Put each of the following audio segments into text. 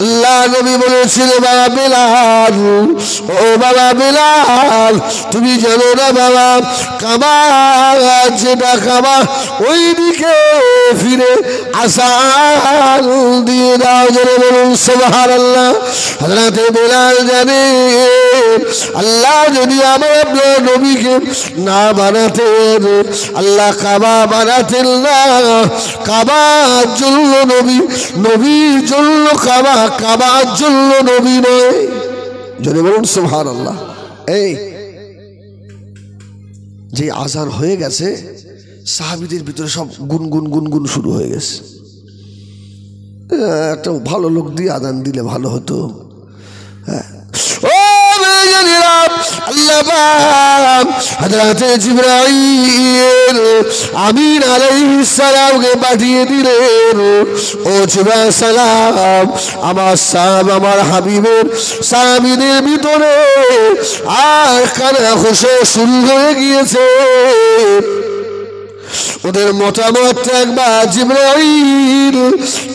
আল্লাহ নবী বলেছিল বাবা বেলাল, ও বাবা বেলাল, তুমি জানো না বাবা কাবা যেটা কাবা ওই দিকে ফিরে আসান দিয়ে দাও। জোরে বলুন সুবহানাল্লাহ। হযরত বেলাল জানে আল্লাহ যদি আমার আপনার নবীকে না বানাতেন, আল্লাহ কাবা বানাতেন না। কাবার জন্য নবী, নবীর জন্য কাবা, কাবার জন্য নবী নয়। যদি বলুন সুবহানাল্লাহ। এই যে আজান হয়ে গেছে, সাহাবীদের ভিতরে সব গুনগুন গুনগুন শুরু হয়ে গেছে। একটা ভালো লোক দিয়ে আজান দিলে ভালো হতো। হ্যাঁ, আল্লাহ পাক হযরত জিবরাইল আমিন আলাইহিস সালামকে পাঠিয়ে দিলেন। ও জিবরাইল সালাম, আমার সাহাব, আমার হাবিবের সাহাবীদের ভিতরে আর কানা খুশি শুরু হয়ে গিয়েছে। ওদের মতামত একবার জিবরাইল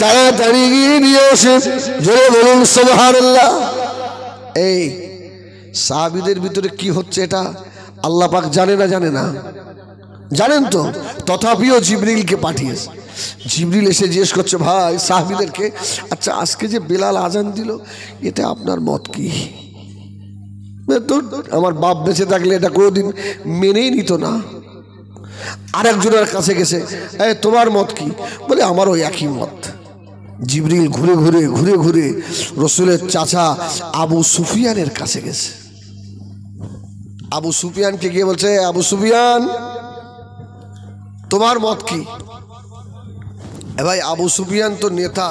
তাড়াতাড়ি গিয়ে নিয়ে আসে। জোরে বলুন সুবহানাল্লাহ। এই সাহাবীদের ভিতরে কি হচ্ছে এটা আল্লাহ পাক জানে না? জানে না? জানেন তো, তথাপিও জিবরিলকে পাঠিয়েছে। জিবরিল এসে জিজ্ঞেস করছে ভাই সাহাবীদেরকে, আচ্ছা আজকে যে বেলাল আজান দিল এটা আপনার মত কি? আমার বাপ বেঁচে থাকলে এটা কোনোদিন মেনেই নিত না। আরেকজনের কাছে গেছে, তোমার মত কি? বলে আমারও একই মত। জিবরিল ঘুরে ঘুরে ঘুরে ঘুরে রসুলের চাচা আবু সুফিয়ানের কাছে গেছে। আবু সুফিয়ানকে গিয়ে বলছে, আবু সুফিয়ান তোমার মত কি? ভাই আবু সুফিয়ান তো নেতা।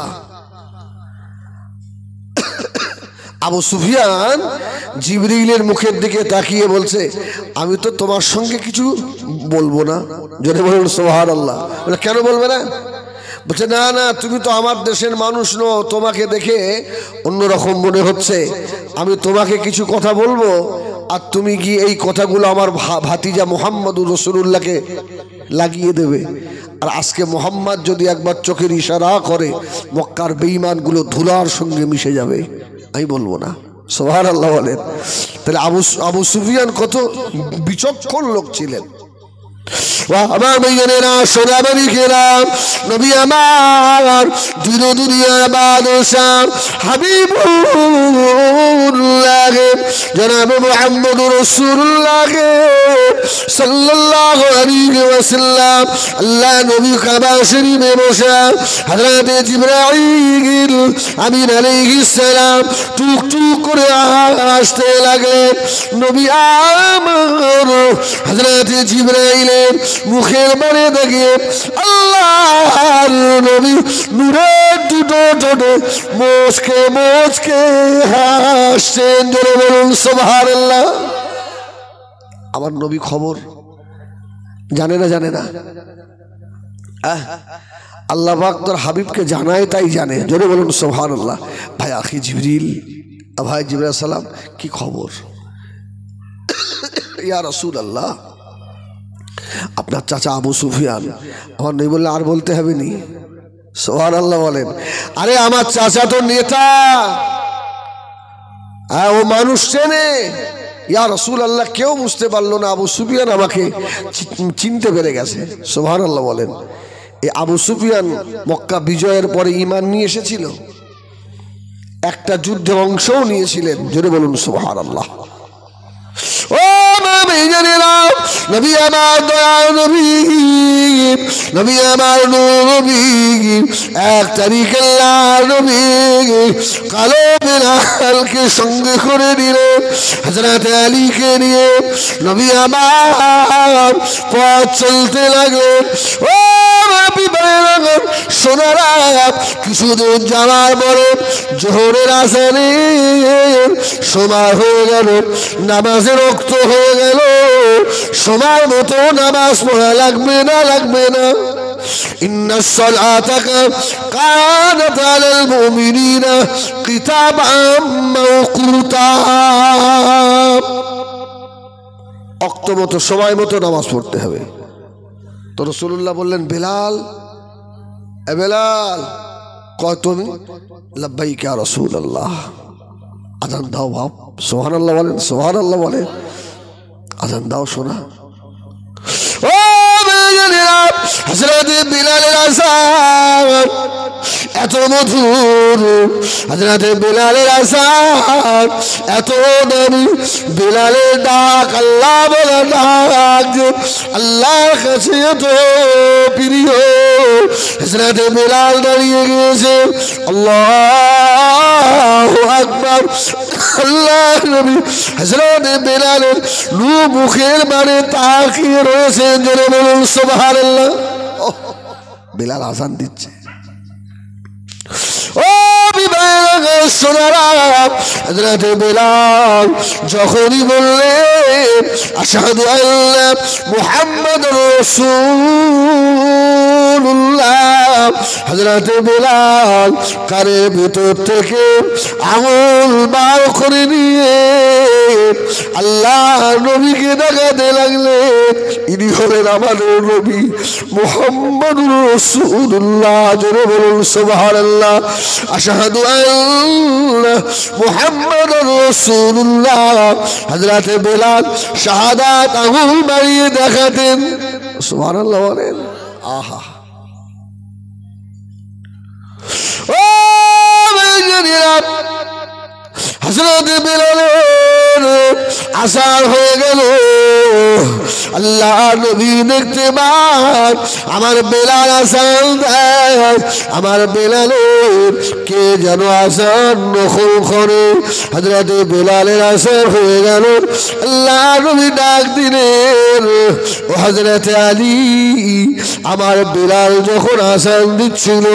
আবু সুফিয়ান জিবরিলের মুখের দিকে তাকিয়ে বলছে, আমি তো তোমার সঙ্গে কিছু বলবো না। জোরে বলুন সুবহানাল্লাহ। বলে কেন বলবে না? বলছে না না, তুমি তো আমার দেশের মানুষ নও, তোমাকে দেখে অন্যরকম মনে হচ্ছে। আমি তোমাকে কিছু কথা বলবো আর তুমি গিয়ে এই কথাগুলো আমার ভাতিজা মুহাম্মদুর রাসূলুল্লাহকে লাগিয়ে দেবে। আর আজকে মুহাম্মদ যদি একবার চোখের ইশারা করে মক্কার বেঈমানগুলো ধুলার সঙ্গে মিশে যাবে। আমি বলবো না। সুবহানাল্লাহ বলেন। তাহলে আবু সুফিয়ান কত বিচক্ষণ লোক ছিলেন। আমার ভাইয়েরা, সোনামানিকেরা, নবী আমার দুনিয়ার বাদশাহ হাবিবুল্লাহ জনাব মুহাম্মদুর রাসূলুল্লাহ সাল্লাল্লাহু আলাইহি ওয়াসাল্লাম আল্লাহ নবী কাবা শরীফে বসে হযরত জিবরাইল আমিন আলাইহিস সালাম টুক টুক করে আসতে লাগলেন। নবী আমার হযরত জিবরাইলের মুখের বারে দেখে আল্লাহর নবী নূরের দুটো ঠোঁটে মুচকে মুচকে হাসছেন। জোরে বলুন সুবহানাল্লাহ। আমার নবী খবর জানে না? জানে না? আল্লাহ পাক তোর হাবিবকে জানায়, তাই জানে। জোরে বলুন সুবহানাল্লাহ। ভাই আখি জিবরিল, ভাই জিবরাইল সালাম, কি খবর? ইয়া রাসূলুল্লাহ, আপনার চাচা আবু সুফিয়ান। আমার নবী বললেন আর বলতে হবে নি? সুবহানাল্লাহ বলেন। আরে আমার চাচা তো নেতা, ও মানুষ চেনে। ইয়া রাসূলুল্লাহ, কেউ বুঝতে পারলো না আবু সুফিয়ান আমাকে চিনতে পেরে গেছে। সুবহানাল্লাহ বলেন। এই আবু সুফিয়ান মক্কা বিজয়ের পরে ঈমান নিয়ে এসেছিল, একটা যুদ্ধে অংশও নিয়েছিলেন। জোরে বলুন সুবহানাল্লাহ। ও নবী আমার দয়াল নবী, নবী আমার নবী, এক তারিখ আল্লাহ নবী কালো বেলালকে সঙ্গে করে নিলেন, হযরত আলীকে নিয়ে নবী আমার পথ চলতে লাগলেন। ও নবী ভাইরা সোনারা, কিছুদিন যাওয়ার পরে জোহরের আযানের সময় হয়ে গেল, নামাজের ওয়াক্ত হয়ে গেল। সময় মতো নামাজ পড়া লাগবে না? লাগবে না? ইন্নাস সালাতা কানাত আলাল মুমিনিনা কিতাবাম মাওকুতা। ওয়াক্ত মতো, সময় মতো নামাজ পড়তে হবে। তো রাসূলুল্লাহ বললেন, বেলাল, এ বেলাল, কয় তুমি? লাব্বাইক ইয়া রাসূলুল্লাহ। আজান দাও বাপ, সুবহানাল্লাহ বলেন, সুবহানাল্লাহ বলেন। আজান দাও শোনা। ও মেয়েরা, হযরত বিলালের আযান এত মধুর, হযরত বিলালের আযান এত দামি, বিলালের ডাক আল্লাহ বলে ডাক, আল্লাহর কাছে এত প্রিয়। হযরত বিলাল দাঁড়িয়ে গিয়েছে, আল্লাহু আকবার। আল্লাহ নবী হযরত বিলালের মুখের মানে তাকিয়ে রয়েছেন, জোরে বলুন সুবহানাল্লাহ। বিলাল আযান দিচ্ছে। ও হযরত বিলাল যখনই বললেন আশহাদু আল্লা মুহাম্মাদুর রাসূলুল্লাহ, হযরত বিলাল কানের ভিতর থেকে আঙুল বার করে নিয়ে আল্লাহ নবীকে দেখাতে লাগলেন, ইনি হলেন আমাদের নবী মুহাম্মাদুর রাসূলুল্লাহ। জোরে বলুন সুবহানাল্লাহ। আশহাদু আল্লা মুহাম্মাদুর রাসূলুল্লাহ। হযরত বিলাল শাহাদাত আঙুল বাড়িয়ে দেখাতেন, সুবহানাল্লাহ বলেন। আহা, ও হযরত বিলালের আসার হয়ে গেল। আল্লাহ নবী দেখতে পান আমার বেলাল আসান দেয়, আমার বেলালের কে যেন আসান নকল করে। হযরত বেলালের আসার হয়ে গেল। আল্লাহ নবী ডাক দিলেন, ও হযরত আলী, আমার বেলাল যখন আসান দিচ্ছিল,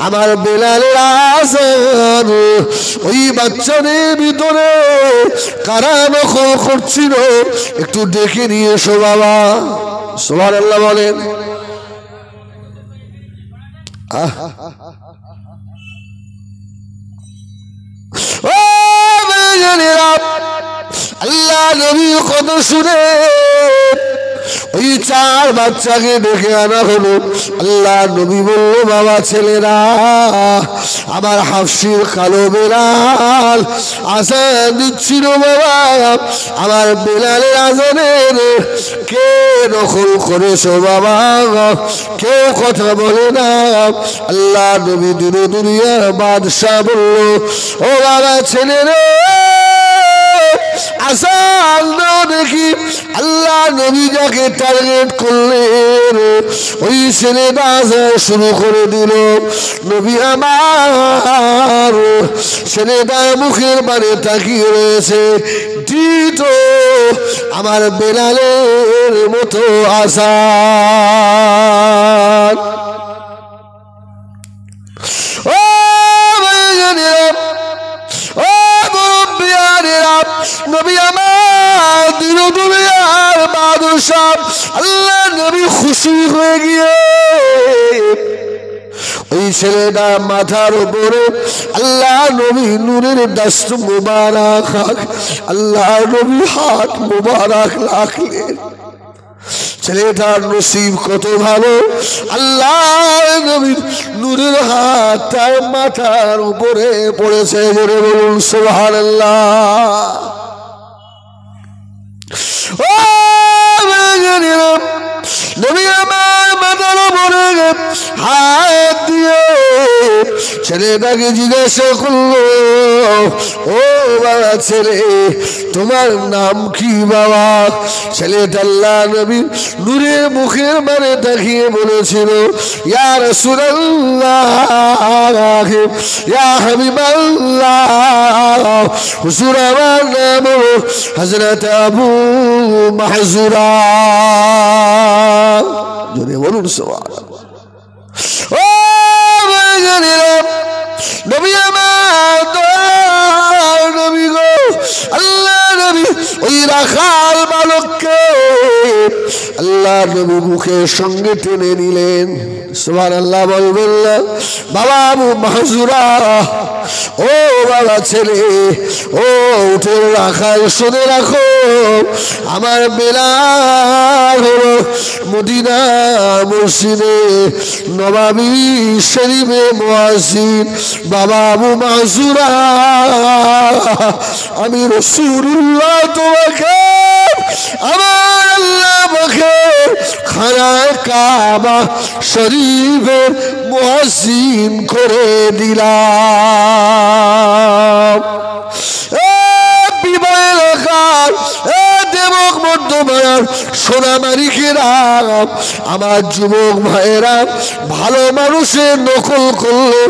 আমার বেলালের আসান ওই বাচ্চাদের ভিতরে কারা নকল করছিল, একটু দেখে নিয়ে এসো বাবা। সুবহানাল্লাহ বলেন। আল্লাহ নবী কত শুনে ওই চার বাচ্চাকে ডেকে আনা হলো। আল্লাহ নবী বলল, বাবা ছেলেরা, আমার হাফসির কালো বেলাল আজান দিচ্ছিল বাবা, আমার বেলালের আজানের কে নকল করেছো বাবা? কেউ কথা বলে না। আল্লাহ নবী দিনে দুনিয়ার বাদশাহ বলল, ও বাবা ছেলেরা, আসান দাও দেখি। আল্লাহ নবী যাকে টার্গেট করলেন ওই ছেলেটা শুরু করে দিল। নবী আমার ছেলেটার মুখের বারে তাকিয়ে রয়েছে, ঠিক আমার বেলালের মতো আসান। ও নবী আমার দিন দুনিয়ার বাদশাহ, আল্লাহ নবী খুশি হয়ে গিয়ে ওই ছেলেটা মাথার উপরে আল্লাহ নবী নূরের দস্ত মুবারক, আল্লাহ নবী হাত মুবারক রাখলেন। ছেলেটার নসিব কত ভালো, আল্লাহ নবীর নূরের হাত তার মাথার উপরে পড়েছে। জোরে বলুন সুবহানাল্লাহ। ও নবী আমার মাথার উপরে হাত দিয়ে ছেলেটাকে জিজ্ঞাসা করলো, ও বাবা ছেলে, তোমার নাম কি বাবা? ছেলেটা আল্লাহ নবীর নূরের মুখের মানে তাকিয়ে বলেছিল, ইয়া রাসূলুল্লাহ, ইয়া হাবিবাল্লাহ, হুজুর আমার নাম হযরত আবু মাহজুরা। জোরে বলুন সুবহানাল্লাহ। ও নবী আমার নবী গো, আল্লাহ নবী ওই রাখাল বালককে আল্লাহ নবী মুখের সঙ্গে টেনে নিলেন। সুবহানাল্লাহ বলবেন না? বাবা আবু মাহজুরা, ও বাবা ছেলে, ও উঠে রাখাল শুনে রাখো, আমার বেলাল হলো মদিনা মসজিদে নববী শরীফে মুয়াজ্জিন বাবা আবু মাযুরা। আমি রাসূলুল্লাহ তোমাকে আমার আল্লাহ পাকে খানা কাবা শরীফের মুয়াজ্জিন করে দিলাম। দেবক মধ্যমার সোনামারিকেরা, আমার যুবক ভাইয়েরা, ভালো মানুষের নকল করলে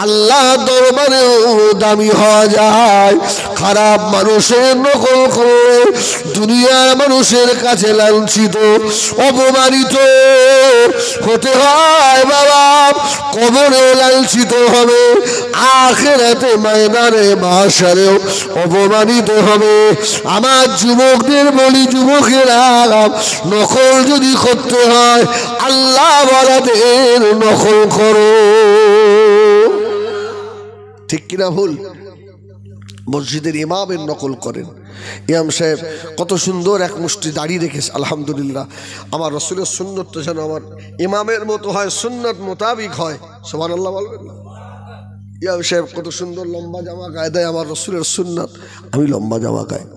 আল্লাহ দরবারেও দামি হওয়া যায়, খারাপ মানুষের নকল করলে দুনিয়ার মানুষের কাছে লাঞ্ছিত অপমানিত হতে হয় বাবা, কবরে লাঞ্ছিত হবে, আখিরাতে ময়দানে মাশারেও অপমানিত হবে। আমার যুবকদের বলি, যুবকেরা, নকল যদি করতে হয় আল্লাহ ওয়ালাদের নকল করো। ঠিক কিনা ভুল? মসজিদের ইমামের নকল করেন। ইমাম সাহেব কত সুন্দর এক মুষ্টি দাড়ি রেখেছে, আলহামদুলিল্লাহ। আমার রাসূলের সুন্নতটা যেন আমার ইমামের মতো হয়, সুন্নত মোতাবিক হয়, সুবহানাল্লাহ বলবেন না? ইমাম সাহেব কত সুন্দর লম্বা জামা গায়ে দেয়, আমার রাসূলের সুন্নাত, আমি লম্বা জামা গায়ে।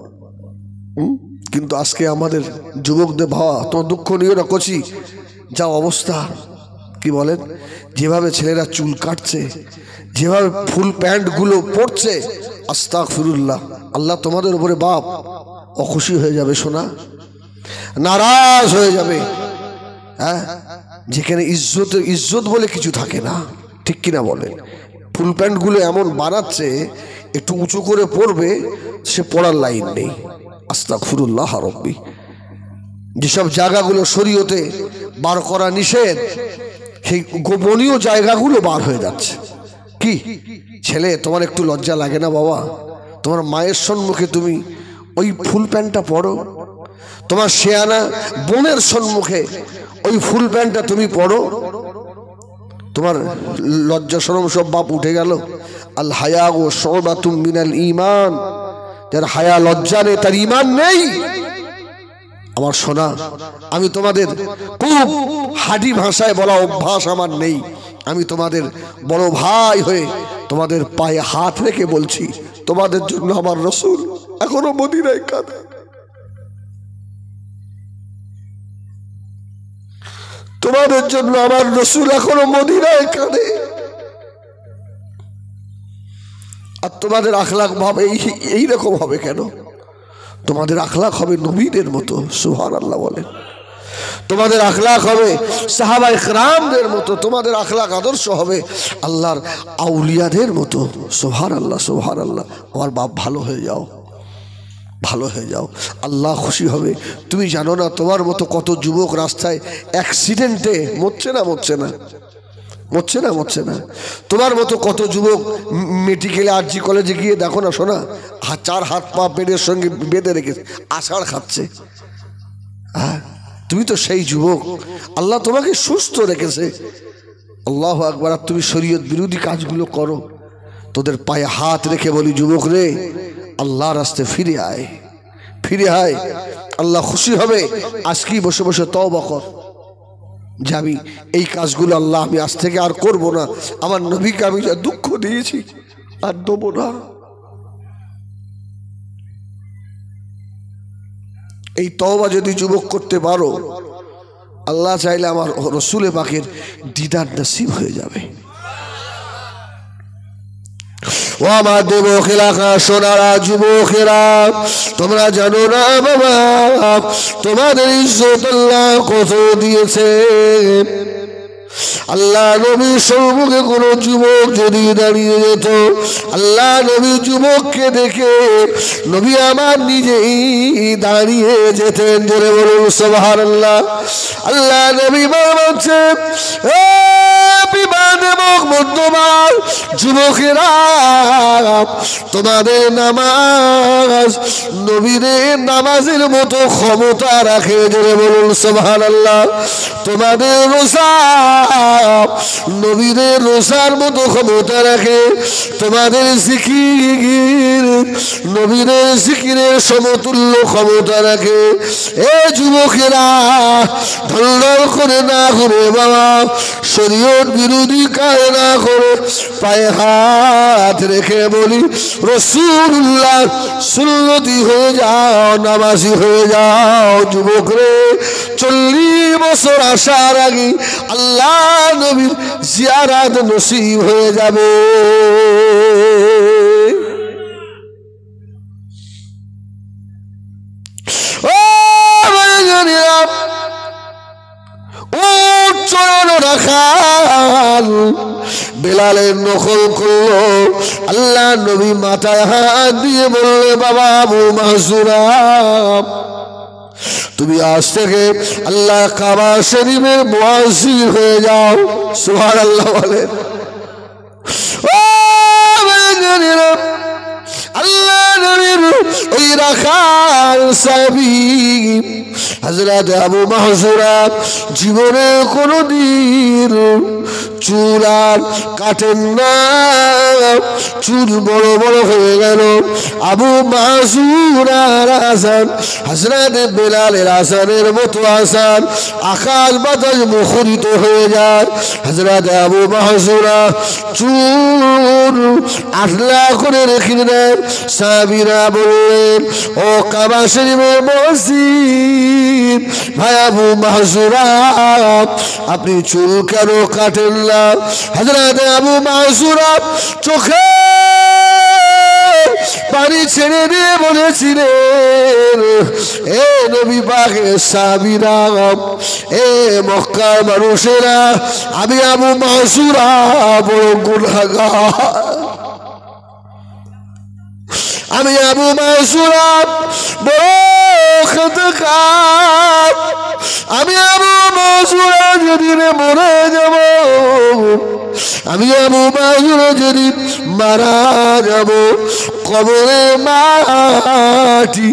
কিন্তু আজকে আমাদের যুবকদের ভাবা তোমার দুঃখ নিয়ে রাখছি, যা অবস্থা, কি বলেন, যেভাবে ছেলেরা চুল কাটছে, যেভাবে ফুল প্যান্টগুলো পরছে, আস্তাগফিরুল্লাহ, আল্লাহ তোমাদের উপরে বাপ অখুশি হয়ে যাবে, শোনা নারাজ হয়ে যাবে। হ্যাঁ, যেখানে ইজ্জত বলে কিছু থাকে না, ঠিক কিনা বলেন? ফুল প্যান্টগুলো এমন বানাচ্ছে, একটু উঁচু করে পড়বে, সে পড়ার লাইন নেই। আস্তাগফিরুল্লাহ রাব্বি। যেসব জায়গাগুলো শরীয়তে বার করা নিষেধ, সেই গোপনীয় জায়গাগুলো বার হয়ে যাচ্ছে। কি ছেলে, তোমার একটু লজ্জা লাগে না বাবা? তোমার মায়ের সম্মুখে তুমি ওই ফুল প্যান্টটা পরো, তোমার শেয়ানা বোনের সম্মুখে ওই ফুল প্যান্টটা তুমি পরো, তোমার লজ্জা শরম সব বাপ উঠে গেল। আল হায়া ও শুবাতুম মিনাল ঈমান, যার হায়া লজ্জা নেই তার ঈমান নেই। আমার সোনা, আমি তোমাদের খুব হাঁটি ভাষায় বলা অভ্যাস আমার নেই, আমি তোমাদের বড় ভাই হয়ে তোমাদের পায়ে হাত রেখে বলছি, তোমাদের জন্য আমার রাসূল এখনো মদিনায় কাঁদে। তোমাদের জন্য আমার রাসূল এখনো মদিনায় কাঁদে। আর তোমাদের আখলাক ভাবে এইরকম হবে কেন? তোমাদের আখলাক হবে নবীদের মতো, সুবহানাল্লাহ বলেন। তোমাদের আখলাক হবে সাহাবায়ে কেরামদের মতো, তোমাদের আখলাক আদর্শ হবে আল্লাহর আউলিয়াদের মতো, সুবহানাল্লাহ সুবহানাল্লাহ। আমার বাপ ভালো হয়ে যাও, ভালো হয়ে যাও, আল্লাহ খুশি হবে। তুমি জানো না তোমার মতো কত যুবক রাস্তায় অ্যাক্সিডেন্টে মরছে না, মরছে না, মরছে না, মরছে না। তোমার মতো কত যুবক মেডিকেলে আরজি কলেজে গিয়ে দেখো না শোনা, চার হাত পা পেটের সঙ্গে বেঁধে রেখেছে, আষাঢ় খাচ্ছে। হ্যাঁ, তুমি তো সেই যুবক, আল্লাহ তোমাকে সুস্থ রেখেছে। আল্লাহু আকবার। আর তুমি শরীয়ত বিরোধী কাজগুলো করো। তোদের পায়ে হাত রেখে বলি, যুবক রে, আল্লাহর রাস্তায় ফিরে আয়, ফিরে আয়, আল্লাহ খুশি হবে। আজকেই বসে বসে তওবা কর, যাবি এই কাজগুলো আল্লাহ আমি আজ থেকে আর করব না, আমার নবীকে আমি যা দুঃখ দিয়েছি আর দেবো না। এই তওবা যদি যুবক করতে পারো, আল্লাহ চাইলে আমার রসুলে পাকের দিদার নসিব হয়ে যাবে। ও আমার দেবক এলাকা সোনারা যুবকেরা, তোমরা জানো না বাবা, তোমাদের ইজ্জত আল্লাহ কত দিয়েছে। আল্লাহ নবীর সম্মুখে কোন যুবক যদি দাঁড়িয়ে যেত, আল্লাহ নবী যুবককে দেখে নবী আমার নিজেই দাঁড়িয়ে যেতেন। জোরে বলুন সুবহানাল্লাহ। আল্লাহ নবী বলছে, মধ্যমান যুবকেরা, তোমাদের নামাজ নবীদের নামাজের মতো ক্ষমতা রাখে, জোরে বলুন সুবহানাল্লাহ। তোমাদের রোজা নবীদের রোজার মতো ক্ষমতা রাখে, তোমাদের জিকির নবীদের জিকিরের সমতুল্য ক্ষমতা রাখে। এ যুবকেরা, ঢল করে না করে বাবা, শরীয়ত বিরোধী কাজ না করে পায়ে হাত রেখে বলি রাসূলুল্লাহ সুন্নতি হয়ে যাও, নামাজি হয়ে যাও। যুবকরে, 40 বছর আসার আগে আল্লাহ নবীর জিয়ারত নসিব হয়ে যাবে। বেলালের নকল করলো। আল্লাহ নবী মাথায় হাত দিয়ে বললে, বাবা আবু মাহজুরা, তুমি আজ থেকে আল্লাহ কাবা শরীফের মুয়াজ্জিন হয়ে যাও। সুবহানাল্লাহ বলেন। আল্লাহ নবীর ওই রাখাল সাহাবী হযরত আবু মাহজুরা জীবনে কোনদিন চুল আর কাটেন না, চুল বড় বড় হয়ে গেল। আবু মাহজুরার আযান হযরত বেলালের আযানের মতো আযান, আকাশ বাতাস মুখরিত হয়ে যায়। হযরত আবু মাহজুরা চুল আটলা করে রেখে দেন। সাহাবীরা বললেন, ও কাবা শরীফের মসজিদ ভাই আবু মাহজুরা, আপনি চুল কেন কাটেন না? হযরত আবু মাহজুরা চোখে পানি ছেড়ে দিয়ে বলেছিলেন, এ নবী পাকের সাহাবীরা, এ মক্কার মানুষেরা, আমি আবু মাহজুরা বড় গুনাহগার। আমি আবু মাহজুরা বড় খাতাকার। আমি আবু মাহজুরা যেদিন মরে যাব, আমি আবু মাহজুরা যেদিন মারা যাব, কবরে মাটি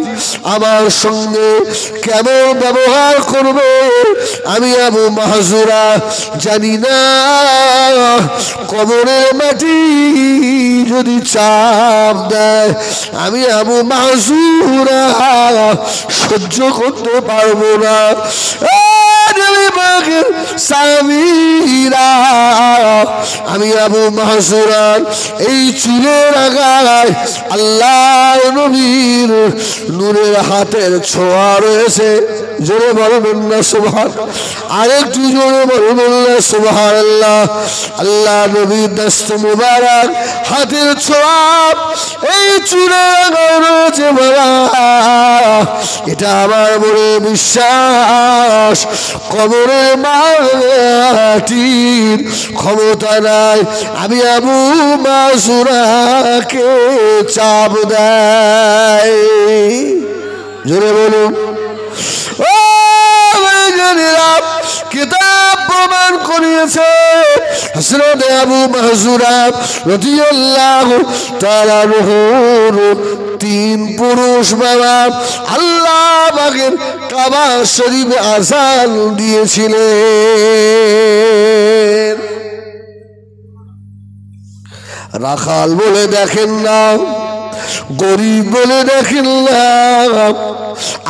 আমার সঙ্গে কেমন ব্যবহার করবে আমি আবু মাহজুরা জানি না। কবরে মাটি যদি চাপ দেয়, আমি আবু মাহজুরা সহ্য করতে পারবো না। আমি আবু মাহজুরা এই চুলের আগায় আল্লাহ নবীর নূরের হাতের ছোঁয়া রয়েছে। জোরে বলবেন না সুবহান, আরেকটু জোরে বলবেন না সুবহানাল্লাহ। আল্লাহ নবীর দস্ত মুবারক হাতের ছোঁয়া এই চুলের আগায় রয়েছে বলা, এটা আমার বড় বিশ্বাস। কবরে মাটির ক্ষমতা নাই, আমি আবু মাহজুরাকে চাপ দেয়। জোরে বলুন। ও ভাইজানেরা, কিতাব প্রমাণ করিয়েছে হযরত আবু মাহজুরা রাদিয়াল্লাহু তাআলা আনহুর 3 পুরুষ বাবা আল্লাহ পাকের কাবা শরীফে আযান দিয়েছিলেন। রাখাল বলে দেখেন না, গরিব বলে দেখেন না,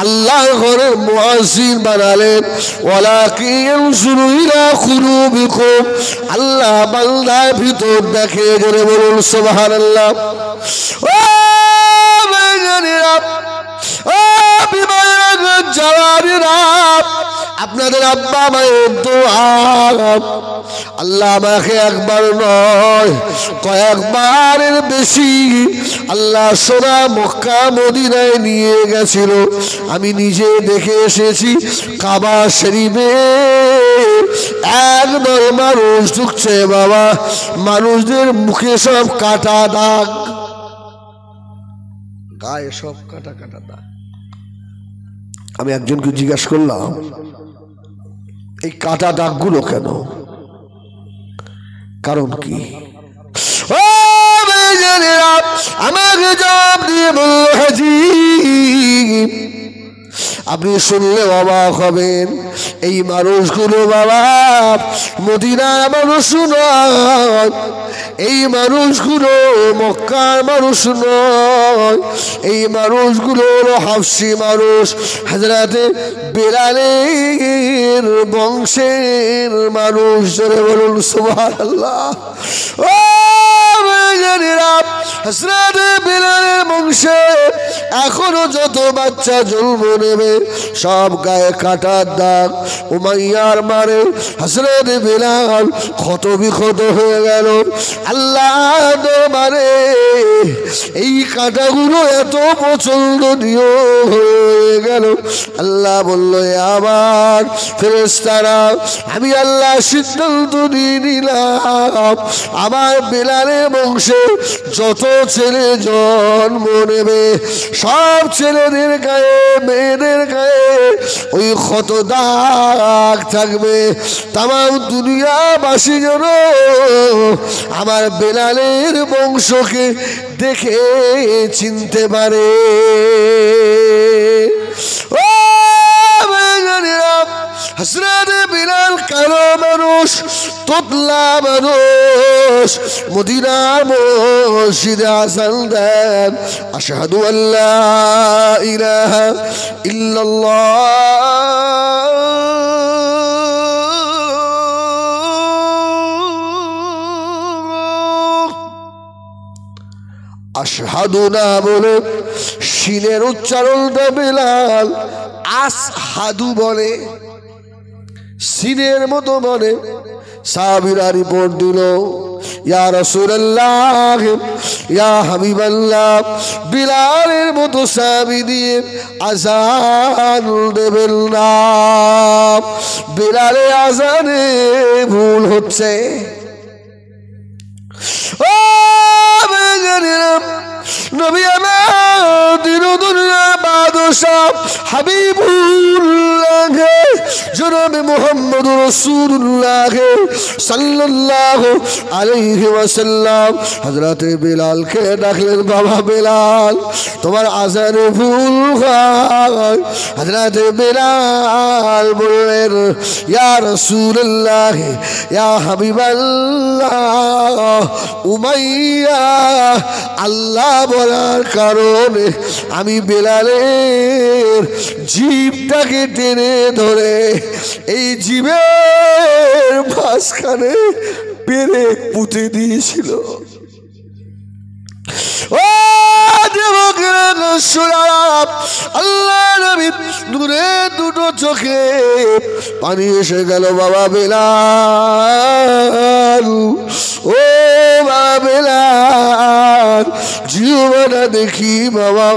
আল্লাহ ঘরের মুয়াজ্জিন বানালেন। ওয়ালাকিন ইয়ানজুরু ইলা কুলুবিকুম, আল্লাহ বান্দার ভিতর দেখে। জোরে বলুন সুবহানাল্লাহ। ও ভাইজানেরা, ও বিমানের জওয়ানেরা, আপনাদের আব্বা মায়ের দোয়া আল্লাহ আমাকে একবার নয় কয়েকবারের বেশি আল্লাহ সোনা মক্কা মদিনায় নিয়ে গেছিল। আমি নিজে দেখে এসেছি কাবা শরীফে একদল মানুষ ঢুকছে বাবা, মানুষদের মুখে সব কাটা দাগ, গায়ে সব কাটা কাটা দাগ। আমি একজনকে জিজ্ঞাসা করলাম, এই কাটা দাগগুলো কেন? কারণ কি? ও ভাইজানেরা, আমাকে জবাব দিয়ে বলল, হাজি আপনি শুনলে অবাক হবেন, এই মানুষগুলো বাবা মদিনার মানুষ নয়, এই মানুষগুলো মক্কার মানুষ নয়, এই মানুষগুলো হলো হাবশী মানুষ, হযরতে বেলালের বংশের মানুষ। জোরে বলুন সুবহানাল্লাহ। ও ভাইজানেরা, হযরতে বেলালের বংশে এখনো যত বাচ্চা জন্ম নেবে সব গায়ে কাটার দাগ, উমাইয়ার মারে হযরত বেলাল ক্ষত বিক্ষত হয়ে গেল। আল্লাহ দরবারে এই কাঁটাগুলো এত প্রচন্ডনীয় হয়ে গেল, আল্লাহ বলল, আমার ফেরেশতারা আমি আল্লাহ সিদ্ধান্ত নিয়ে নিলাম, আমার বেলালের বংশে যত ছেলে জন্ম নেবে সব ছেলেদের গায়ে মেয়েদের গায়ে ওই ক্ষত দাগ থাকবে। তামাম দুনিয়াবাসী যেন আমার বেলালের বংশকে দেখে চিনতে পারে। ও হযরত বেলাল কালো মানুষ, তোতলা মানুষ, মদিনার মসজিদে আযান দেন, আশহাদু আল্লা ইলাহা ইল্লাল্লাহ আশহাদু না বলে শিনের উচ্চারণটা বেলাল আসহাদু বলে, সিনের মতো বলে। সাহাবীরা রিপোর্ট দিল, ইয়া রাসূলুল্লাহ ইয়া হাবিবাল্লাহ, বিলালের মতো সাহাবী দিয়ে আযান দেবেন না, বিলালে আযানে ভুল হচ্ছে। ও নবী আমার দিন দুনিয়ার বাদশা হাবিবুল্লাহ জনাবে মুহাম্মদুর রাসূলুল্লাহ সাল্লাল্লাহু আলাইহি ওয়াসাল্লাম হযরতে বেলালকে ডাকলেন, বাবা বেলাল তোমার আযানে ভুল হয়। হযরতে বেলাল বললেন, ইয়া রাসূলুল্লাহ ইয়া হাবিবাল্লাহ, উমাইয়া আল্লাহ বলার কারণে আমি বেলালের জিভটাকে টেনে ধরে এই জিভের মাঝখানে পেরেক পুঁতে দিয়েছিল। ও আল্লাহ নবী নূরে দুটো চোখে পানি এসে গেল। বাবা বেলাল, ও বাবা বেলাল, জিহ্বাটা দেখি বাবা।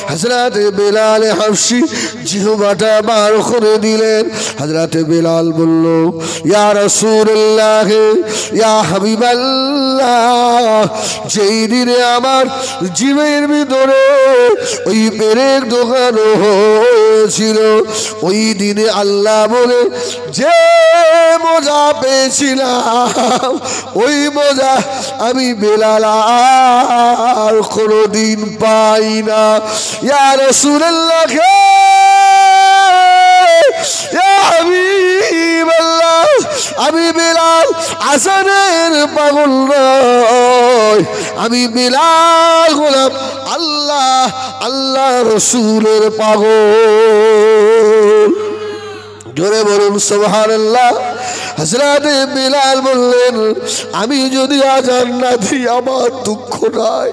হযরতে বেলাল হাবশী জিহ্বাটা বার করে দিলেন। হযরতে বেলাল বলল, ইয়া রাসূলুল্লাহ ইয়া হাবিবাল্লাহ, যেই দিনে আমার জীবের ভিতরে ওই পেরেক ঢোকানো হয়েছিল ওই দিনে আল্লাহ বলে যে মজা পেয়েছিলাম ওই মজা আমি বেলাল আর কোনোদিন পাই না। ইয়া রাসূলুল্লাহ ইয়া হাবিবাল্লাহ, আমি বেলাল আযানের পাগল নয়, আমি বেলাল গোলাম আল্লাহ আল্লাহ রসুলের পাগল। জোরে বলুন সুবহানাল্লাহ। হযরতে বেলাল বললেন, আমি যদি আযান না দিই আমার দুঃখ নাই।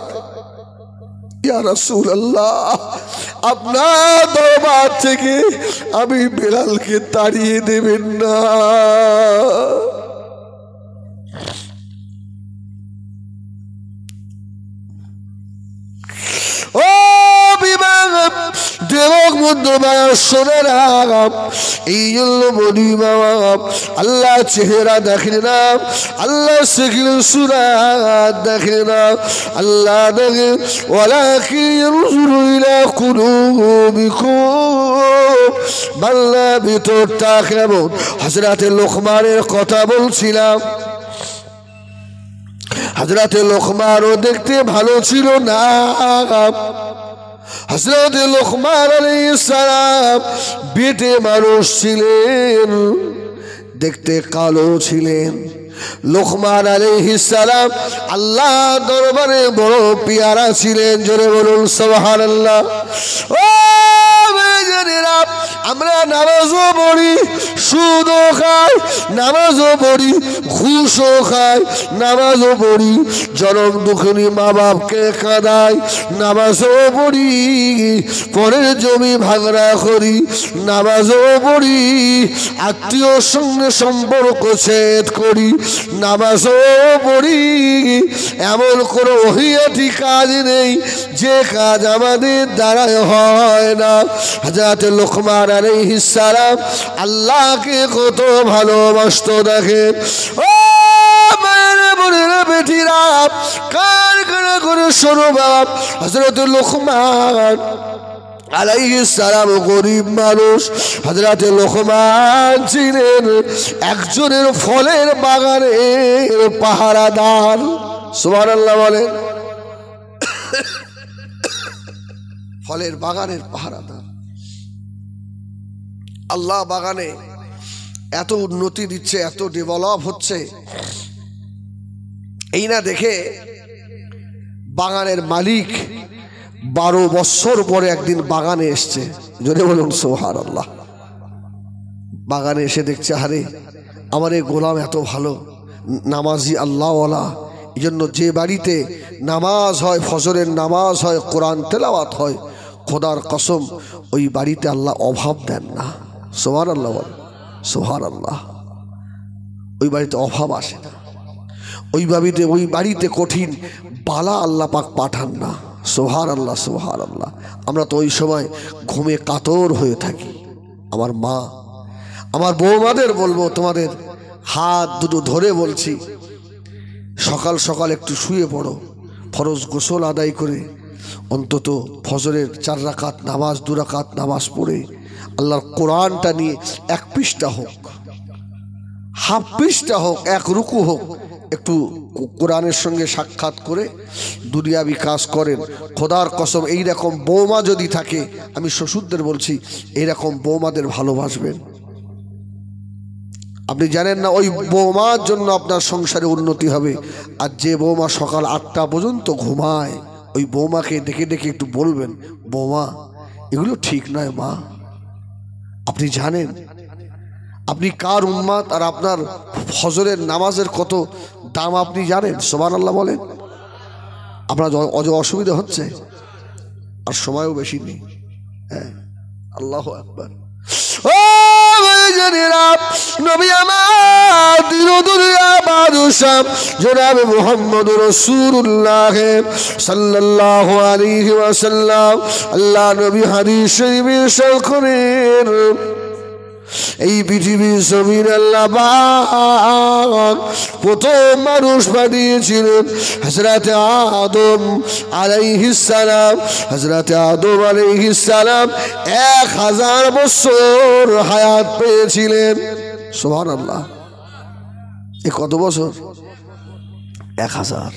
ইয়া রাসূলুল্লাহ, আপনার দরবার থেকে আমি বেলালকে তাড়িয়ে দেবেন না। ও বিভাগ দেবক মধ্যমা সোনারা, এই জন্য বলি বাবা আল্লাহ চেহারা দেখেন না, আল্লাহ সেখিল সুরাত দেখেন না, আল্লাহ দেখেন ওয়ালাকিন ইয়ানজুরু ইলা কুলুবিকুম, বান্দা ভিতরটা কেমন। হযরতে লোকমানের কথা বলছিলাম, হযরতে লোকমানও দেখতে ভালো ছিল না। হযরতে লোকমান আলাইহিস সালাম বেটে মানুষ ছিলেন, দেখতে কালো ছিলেন। লোকমান আলাইহিস সালাম আল্লাহ দরবারে বড় পেয়ারা ছিলেন। জোরে বলুন সুবহানাল্লাহ। ও ভাইজানেরা, আমরা নামাজও পড়ি, সুদও খাই, নামাজও পড়ি, ঘুষও খাই, নামাজও পড়ি, জনম দুঃখিনী মা বাপকে কাঁদাই, নামাজও পড়ি, পরের জমি ভাগরা করি, নামাজও পড়ি, আত্মীয়র সঙ্গে সম্পর্ক ছেদ করি, নামাজও পড়ি। এমন কোনো ওহিয়াতি কাজ নেই যে কাজ আমাদের দ্বারাই হয় না। হযরত লোকমান আলাইহিস সালাম আল্লাহকে কত ভালোবাসতো দেখেন। ও মায়েরা বোনেরা বেটিরা, কার কারা করে শোনো বাপ, হযরত লোকমান আলাইহিস সালাম গরিব মানুষ। হযরত লোকমান ছিলেন একজনের ফলের বাগানের পাহারাদার। সুবহানাল্লাহ বলেন। ফলের বাগানের পাহারাদার। আল্লাহ বাগানে এত উন্নতি দিচ্ছে, এত ডেভেলপ হচ্ছে, এই না দেখে বাগানের মালিক 12 বছর পরে একদিন বাগানে এসছে। জোরে বলুন সুবহানাল্লাহ। বাগানে এসে দেখছে, আরে আমার এই গোলাম এত ভালো, নামাজি আল্লাহওয়ালা। এই জন্য যে বাড়িতে নামাজ হয়, ফজরের নামাজ হয়, কোরআন তেলাওয়াত হয়, খোদার কসম ওই বাড়িতে আল্লাহ অভাব দেন না। সুবহানাল্লাহ বল, সুবহানাল্লাহ। ওই বাড়িতে অভাব আসে না, ওই বাড়িতে কঠিন বালা আল্লাহ পাক পাঠান না। সুবহানাল্লাহ, সুবহানাল্লাহ। আমরা তো ওই সময় ঘুমে কাতর হয়ে থাকি। আমার মা, আমার বৌমাদের বলবো, তোমাদের হাত দুটো ধরে বলছি, সকাল সকাল একটু শুয়ে পড়ো, ফরজ গোসল আদায় করে অন্তত ফজরের 4 রাকাত নামাজ, 2 রাকাত নামাজ পড়ে আল্লাহর কোরআনটা নিয়ে 1 পৃষ্ঠা হোক, হাফ পৃষ্ঠা হোক, 1 রুকু হোক, একটু কোরআনের সঙ্গে সাক্ষাৎ করে দুনিয়াবি কাজ করেন। খোদার কসম এইরকম বৌমা যদি থাকে, আমি শ্বশুরদের বলছি, এইরকম বৌমাদের ভালোবাসবেন। আপনি জানেন না ওই বৌমার জন্য আপনার সংসারে উন্নতি হবে। আর যে বৌমা সকাল 8টা পর্যন্ত ঘুমায়, ওই বৌমাকে ডেকে ডেকে একটু বলবেন, বৌমা এগুলো ঠিক নয় মা। আপনি জানেন আপনি কার উম্মাত, আর আপনার ফজরের নামাজের কত দাম আপনি জানেন? সুবহানাল্লাহ বলেন। আপনার অসুবিধা হচ্ছে, আর সময়ও বেশি নেই। হ্যাঁ, আল্লাহু আকবার। ও ভাইজানেরা, নবী আমার দিনদুনিয়া বাদশা জনাব মুহাম্মদুর রাসূলুল্লাহ সাল্লাল্লাহু আলাইহি ওয়াসাল্লাম, আল্লাহ নবী হাদিস শরীফে ইরশাদ করেন, এই পৃথিবীর জমিন আল্লাহ পাক প্রথম মানুষ পাঠিয়েছিলেন হযরতে আদম আলাইহিস সালাম। হযরতে আদম আলাইহিস সালাম 1000 বছর হায়াত পেয়েছিলেন। সুবহানাল্লাহ। এ কত বছর? 1000।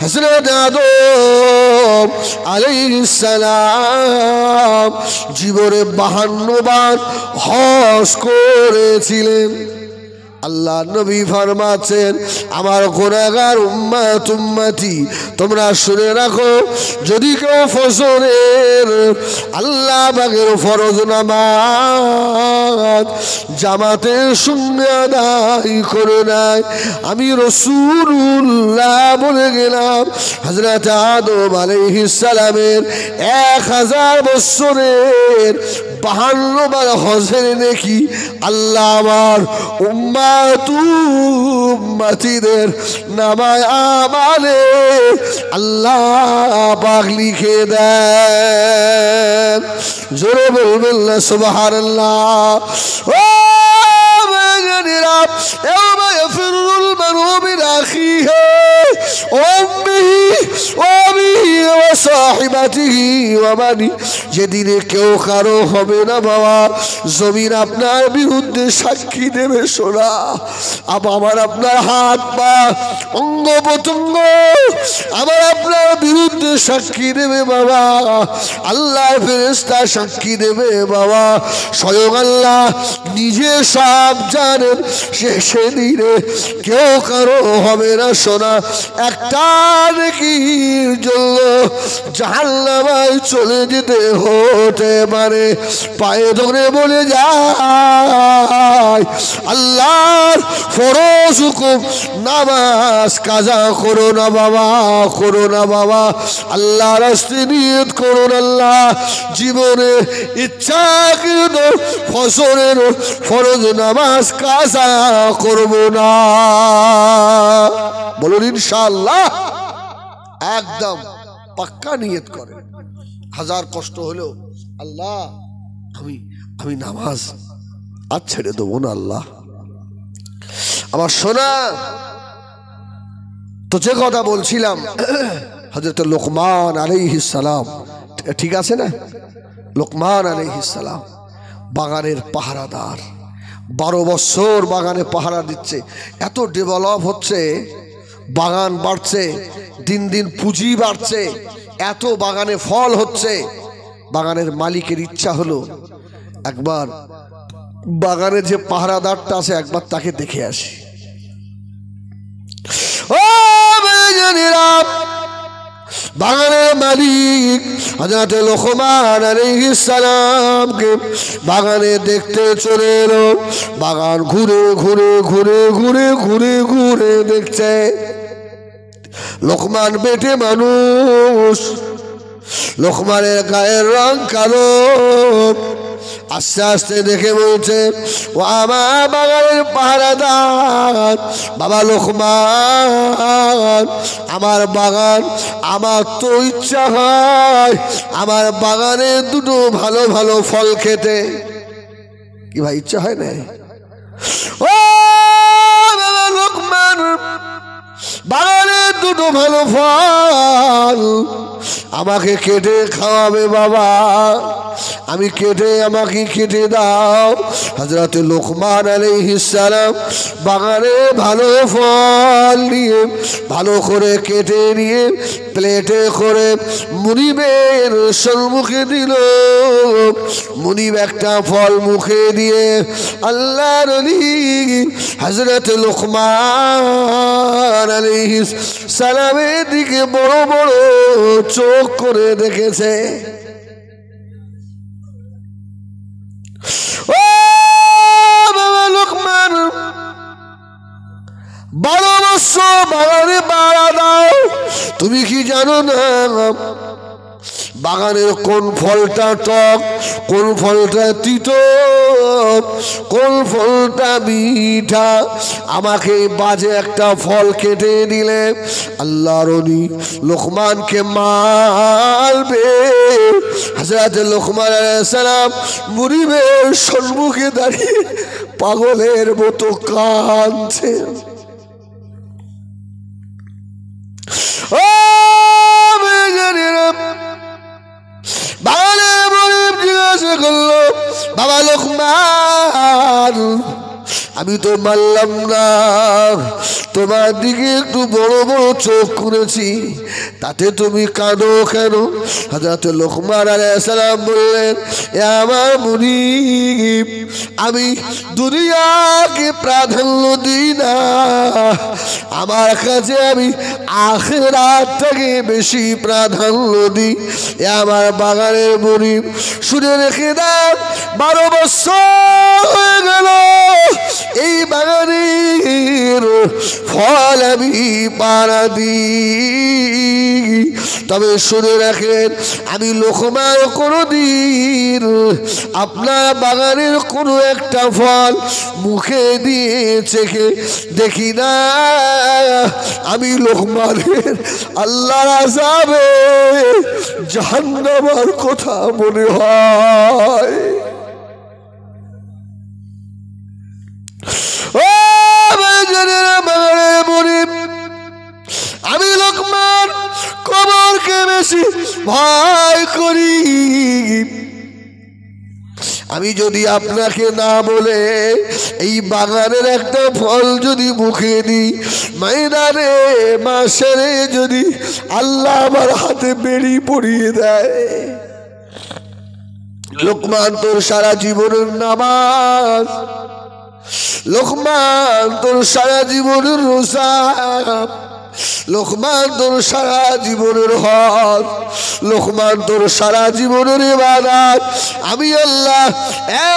হযরত আদম আলাইহিস সালাম জীবনে 52 বার হজ করেছিলেন। আল্লাহ নবী ফরমাচ্ছেন, আমার গুনাহগার উম্মত উম্মতি তোমরা শুনে রাখো, যদি কেউ ফজরের আল্লাহ পাকের ফরজ নামাজ জামাতের সঙ্গে আদায় করে নাই, আমি রাসূলুল্লাহ বলে গেলাম হযরত আদম আলাইহিস সালামের 1000 বছরের 52 বার হজের নেকি আল্লাহ আমার উম্মতিদের নামায় আমালে আল্লাহ পাক লিখে দেন। জোরে বলবেন না সুবহানাল্লাহ। ও ভাইজানেরা, ইয়াউমা ইয়াফিরুল মারউ মিন আখিহি ওয়া উম্মিহি ওয়া আবিহি ওয়া সাহিবাতিহি ওয়া বানি যেদিনে কেউ কারো হবে না বাবা, জমিন আপনার বিরুদ্ধে সাক্ষী দেবে সোনা। আমার আপনার হাত পা অঙ্গ প্রত্যঙ্গ আমার আপনার বিরুদ্ধে সাক্ষী দেবে বাবা। আল্লাহর ফেরেশতা সাক্ষী দেবে বাবা। স্বয়ং আল্লাহ নিজে সব জানেন। সেদিনে কেউ কারো হবে না সোনা। একটা নেকির জন্য জাহান্নামায় চলে যেতে হতে পারে। পায়ে ধরে বলে যায় আল্লাহর ফরজ হুকুম নামাজ কাজা করো না বাবা, করো না বাবা। আল্লাহ রাস্তায় নিয়ত করুন আল্লাহ জীবনে ইচ্ছাকৃত ফজরের ফরজ নামাজ কাজা করব না। বলুন ইনশাআল্লাহ। একদম পাক্কা নিয়ত করে, হাজার কষ্ট হলেও আল্লাহ আমি নামাজ আর ছেড়ে দেবো না আল্লাহ। আমার সোনা, তো যে কথা বলছিলাম হযরত লোকমান আলাইহিস সালাম, ঠিক আছে না? লোকমান আলাইহিস সালাম বাগানের পাহারাদার, 12 বছর বাগানে পাহারা দিচ্ছে। এত ডেভেলপ হচ্ছে, বাগান বাড়ছে, দিন দিন পুঁজি বাড়ছে, এত বাগানে ফল হচ্ছে। বাগানের মালিকের ইচ্ছা হলো একবার বাগানে যে পাহারাদারটা আছে একবার তাকে দেখে আসি। ও ভাইজানেরা, বাগানের মালিক হযরত লোকমান আলাইহিস সালামকে বাগানে দেখতে চলে এলো। বাগান ঘুরে ঘুরে ঘুরে ঘুরে ঘুরে ঘুরে দেখছে। লোকমান বেটে মানুষ, লোকমানের গায়ের রং কালো। আস্তে আস্তে দেখে বলছে, ও আমার বাগানের পাহারাদার বাবা লোকমান, আমার বাগান, আমার তো ইচ্ছা হয় আমার বাগানে দুটো ভালো ভালো ফল খেতে। কি ভাই ইচ্ছা হয় না? ও বাবা লোকমান, বাগানে দুটো ভালো ফল আমাকে কেটে খাওয়াবে বাবা, আমি কেটে, আমাকে কেটে দাও। হযরত লোকমান আলাইহিস সালাম বাগানে ভালো ফল নিয়ে ভালো করে কেটে নিয়ে প্লেটে করে মুনিবের সম্মুখে দিল। মুনিব একটা ফল মুখে দিয়ে আল্লাহর ওলি হযরত লোকমান আলাইহিস সালামের দিকে বড় বড় চোখ করে দেখেছে। ও বাবা লোকমান, 12 বছর বাগানে পাহারা দাও, তুমি কি জানো না বাগানের কোন ফলটা টক, কোন ফলটা তিতো, কোন ফলটা মিঠা? আমাকে বাজে একটা ফল কেটে দিলে আল্লাহর ওলি লোকমানকে মারবে। হযরত লোকমান আলাইহিস সালাম মুনিবের সম্মুখে দাঁড়িয়ে পাগলের মতো কাঁদছে। ও বাগানের মুনিব জিজ্ঞাসা করলো, বাবা লোকমান, আমি তো মানলাম না, তোমার দিকে একটু বড় বড় চোখ করেছি, তাতে তুমি কাঁদো কেন? হযরত লোকমান আলাইহিস সালাম বললেন, এ আমার মুনিব, আমি দুনিয়াকে প্রাধান্য দিই না, আমার কাছে আমি আখিরাতটাকে বেশি প্রাধান্য দিই। এ আমার বাগানের মুনিব, শুনে রেখে দাও, 12 বছর হয়ে গেল এই বাগানের ফল আমি পাড়া দিই, তবে শুনে রাখেন আমি লোকমান কোনোদিন আপনার বাগানের কোনো একটা ফল মুখে দিয়ে চেখে দেখি না। আমি লোকমানের আল্লাহর আযাবে জাহান্নামের কথা মনে হয়। আমি লোকমান কবর মৌতকে বেশি ভয় করি। আমি যদি আপনাকে না বলে এই বাগানের একটা ফল যদি মুখে দিই, ময়দানে মাসেরে যদি আল্লাহ আমার হাতে বেড়ি পড়িয়ে দেয়, লোকমান তোর সারা জীবনের নামাজ, লোকমান তোর সারা জীবনের রোজা, লোকমান তোর সারা জীবনের হজ, লোকমান তোর সারা জীবনের ইবাদত আমি আল্লাহ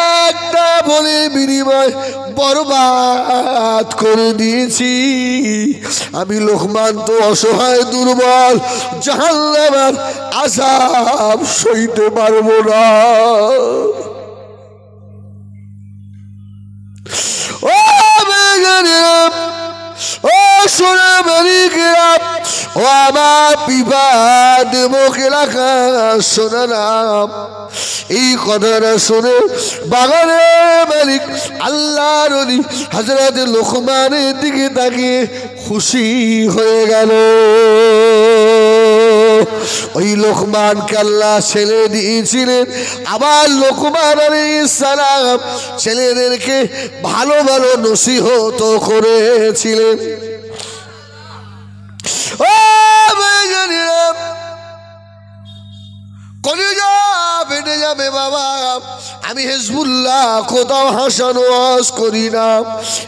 একটা বলে বিনিময় বরবাদ করে দিয়েছি। আমি লোকমান তো অসহায় দুর্বল, জাহান্নামের আযাব সইতে পারবো না। ও বেগানেরা, ও সোনা মালিকেরা, ও আমার বিবাদ মুখে রাখা সোনারাম, এই কথাটা শুনে বাগানে মালিক আল্লাহর ওলি হযরত লোকমানের দিকে তাকিয়ে খুশি হয়ে গেল। ওই লোকমানকে আল্লাহ ছেলে দিয়েছিলেন, আবার লোকমান আলাইহিস সালাম ছেলেদেরকে ভালো ভালো নসিহত করেছিলেন। ও ভাইজানেরা, কলিজা ফেটে যাবে বাবা, আমি হিজবুল্লাহ কোথাও হাসান ওয়াজ করি না,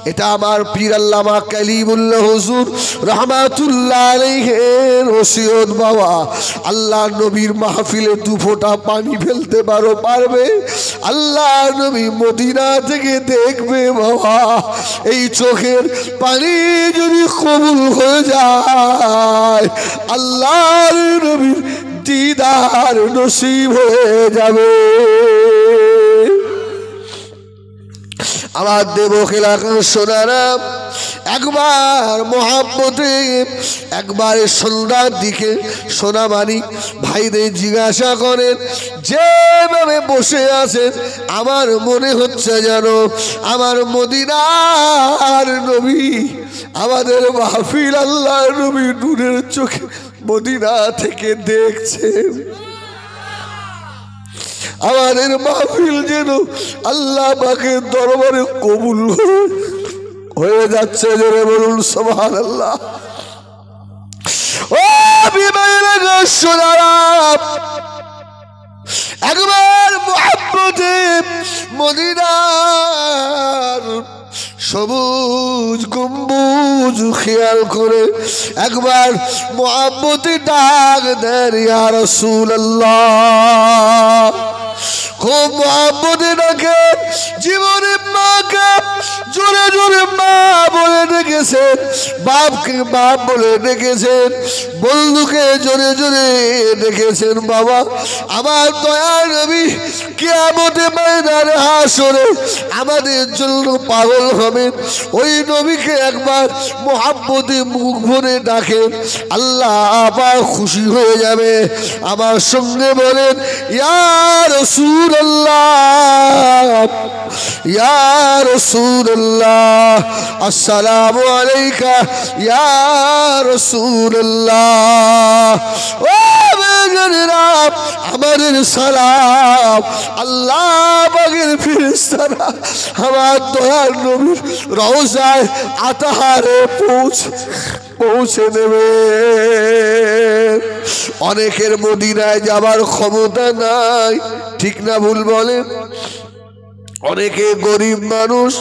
এটা আমার পীর আল্লামা কালিমুল্লাহ হুজুর রাহমাতুল্লাহ আলাইহির ওসিয়ত বাবা। আল্লাহ নবীর মাহফিলে দু ফোঁটা পানি ফেলতে পারবে? আল্লাহ নবী মদিনা থেকে দেখবে বাবা, এই চোখের পানি যদি কবুল হয়ে যায়, আল্লাহর নবীর দিদার নসিব হয়ে যাবে। আমার দেবক এলাকার সোনারা, একবার মোহাম্মতে একবার সন্ধ্যার দিকে সোনা মানিক ভাইদের জিজ্ঞাসা করেন, যেভাবে বসে আছেন আমার মনে হচ্ছে যেন আমার মদিনার নবী, আমাদের মাহফিল আল্লাহর নবী নূরের চোখে মদিনা থেকে দেখছেন। আমাদের মাহফিল যেন আল্লাহ পাকের দরবারে কবুল হয়ে যাচ্ছে, জোরে বলুন সুবহানাল্লাহ। ও বিমাইরা সোনারা, একবার মুহাব্বতে মদিনার সবুজ গম্বুজ খেয়াল করে একবার মুহাব্বতে ডাক দেন, ইয়া রাসূলুল্লাহ। খুব মুহাব্বতে ডাকে, জীবনে মাকে জোরে জোরে মা বলে ডেকেছেন, বাপকে বাপ বলে ডেকেছেন, বন্ধুকে জোরে জোরে ডেকেছেন বাবা। আমার দয়ার নবী কিয়ামতে ময়দানে হাসরে আমাদের জন্য পাগল হবেন, ওই নবীকে একবার মুহাব্বতে মুখ ভরে ডাকেন, আল্লাহ আবার খুশি হয়ে যাবে। আমার সঙ্গে বলেন, ইয়া রাসূলুল্লাহ, ইয়া রাসূলুল্লাহ, আসসালামু আলাইকা ইয়া রাসূলুল্লাহ। ও বেগানেরা, আমাদের সালাম আল্লাহ পাকের ফেরেশতারা আমার দয়ার নবীর রওজায় আতাহারে পৌঁছে দেবে। অনেকের মদিনায় যাবার ক্ষমতা নাই, ঠিক না ভুল বলেন? অনেকে গরিব মানুষ,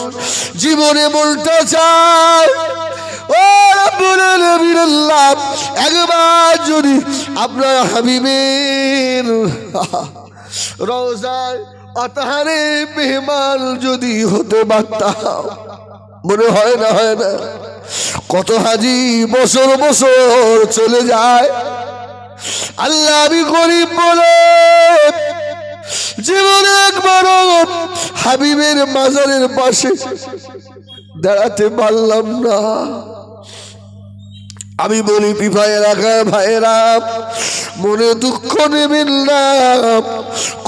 জীবনে মনটা চায় ও রব্বুল আলামিন আল্লাহ একবার যদি আপনার হাবিবের রওজায় আতাহারে মেহমান যদি হতে পারতাম। মনে হয় না, হয় না? কত হাজি বছর বছর চলে যায়, আল্লাহ আমি গরিব বলে জীবনে একবারও হাবিবের মাজারের পাশে দাঁড়াতে পারলাম না। আমি বলি পিফায় রাখা ভাইয়েরা, মনে দুঃখ নেবেন না,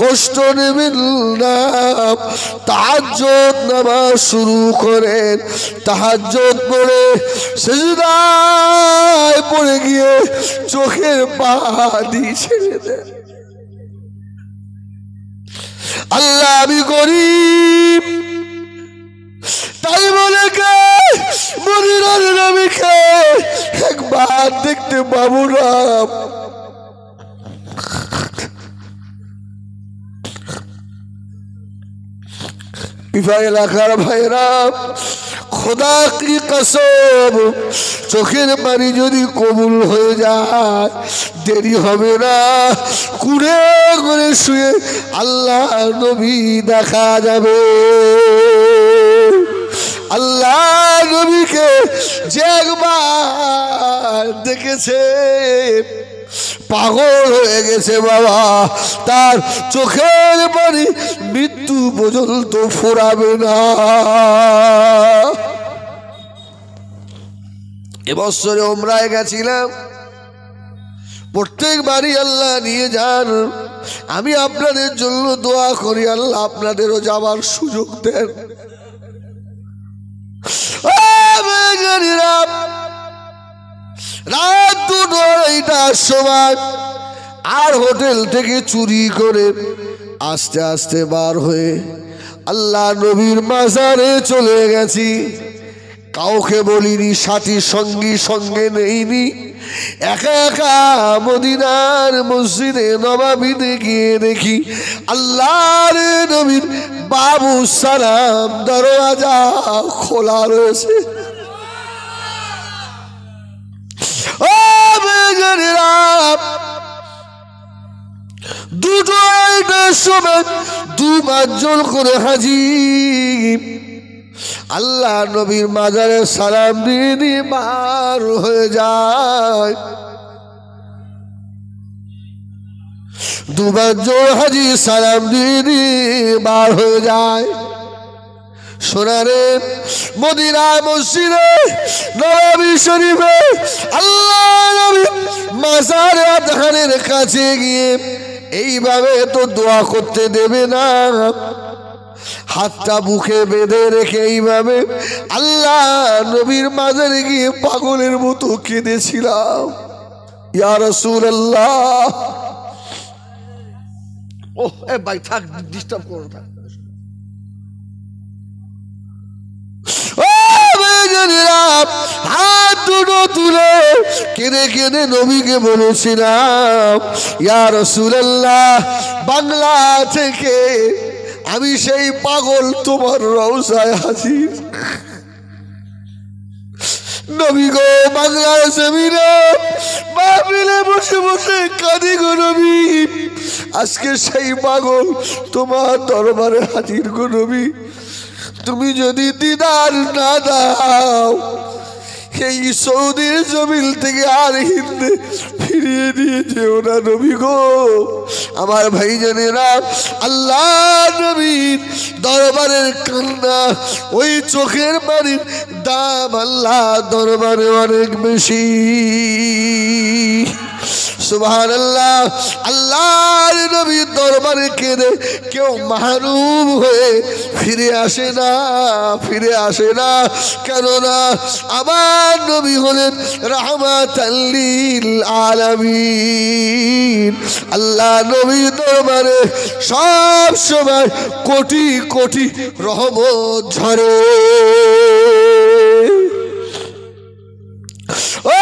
কষ্ট নেবেন না, তাহাজ্জুদ নামাজ শুরু করেন, তাহাজ্জুদ পড়ে সিজদায় পড়ে গিয়ে চোখের পানি ছেড়ে দেন। আল্লাহ আমি গরিব, তাই বলে কে মদিনার নবীকে একবার দেখতে পাবো না। এলাকার ভাইরা, খোদা কি কসম, চোখের পানি যদি কবুল হয়ে যায় দেরি হবে না, কুড়ে করে শুয়ে আল্লাহ নবী দেখা যাবে। আল্লাহ নবীকে যে একবার দেখেছে পাগল হয়ে গেছে বাবা, তার চোখের পানি মৃত্যু পর্যন্ত ফোরাবে না। এবছরে ওমরায় গেছিলাম, প্রত্যেকবারই আল্লাহ নিয়ে যান। আমি আপনাদের জন্য দোয়া করি আল্লাহ আপনাদেরও যাবার সুযোগ দেন। রাত 2:30টার সময় আর হোটেল থেকে চুরি করে আস্তে আস্তে বার হয়ে আল্লাহ নবীর মাজারে চলে গেছি। কাউকে বলিনি, সাথী সঙ্গী সঙ্গে নেইনি, একা একা মদিনার মসজিদে নববীতে গিয়ে দেখি আল্লাহর নবীর বাবু সালাম দরওয়াজা খোলা রয়েছে। ও বেজানেরা, 2:30টার সময় 2-5 জন করে হাজির আল্লাহ নবীর মাজারে সালাম দিয়ে দিয়ে বার হয়ে যায়। 2-5 জন হাজি সালাম দিয়ে দিয়ে বার হয়ে যায়। সোনারে মদিনা মসজিদে নববী শরীফে আল্লাহ নবী মাজারে আদহারের কাছে গিয়ে এইভাবে তো দোয়া করতে দেবে না, হাতটা বুকে বেঁধে রেখে এইভাবে আল্লাহ নবীর মাজারে গিয়ে পাগলের মতো কেঁদেছিলাম, ইয়া রাসূলুল্লাহ। ওহ এ ভাই থাক, ডিস্টার্ব করো না। হাত দুটো তুলে কেঁদে কেঁদে নবীকে বলেছিলাম, ইয়া রাসূলুল্লাহ, বাংলা থেকে আমি সেই পাগল তোমার রওজায় হাজির। নবী গো, বাংলার জমিনে মাহফিলে বসে বসে কাঁদি গো নবী, আজকে সেই পাগল তোমার দরবারে হাজির গো নবী। তুমি যদি দিদার না দাও এই সৌদির জমিন থেকে আর হিন্দে ফিরিয়ে দিয়ে যেও না নবী গো। আমার ভাইজানেরা, আল্লাহ নবীর দরবারের কান্না, ওই চোখের পানির দাম আল্লাহ দরবারে অনেক বেশি। সুবহানাল্লাহ। আল্লাহর নবীর দরবারে কেঁদে কেউ মাহরুম হয়ে ফিরে আসে না, ফিরে আসে না। কেননা আমার নবী হলেন রাহমাতাল লিল আলামিন। আল্লাহ নবীর দরবারে সব সময় কোটি কোটি রহমত ঝরে। ও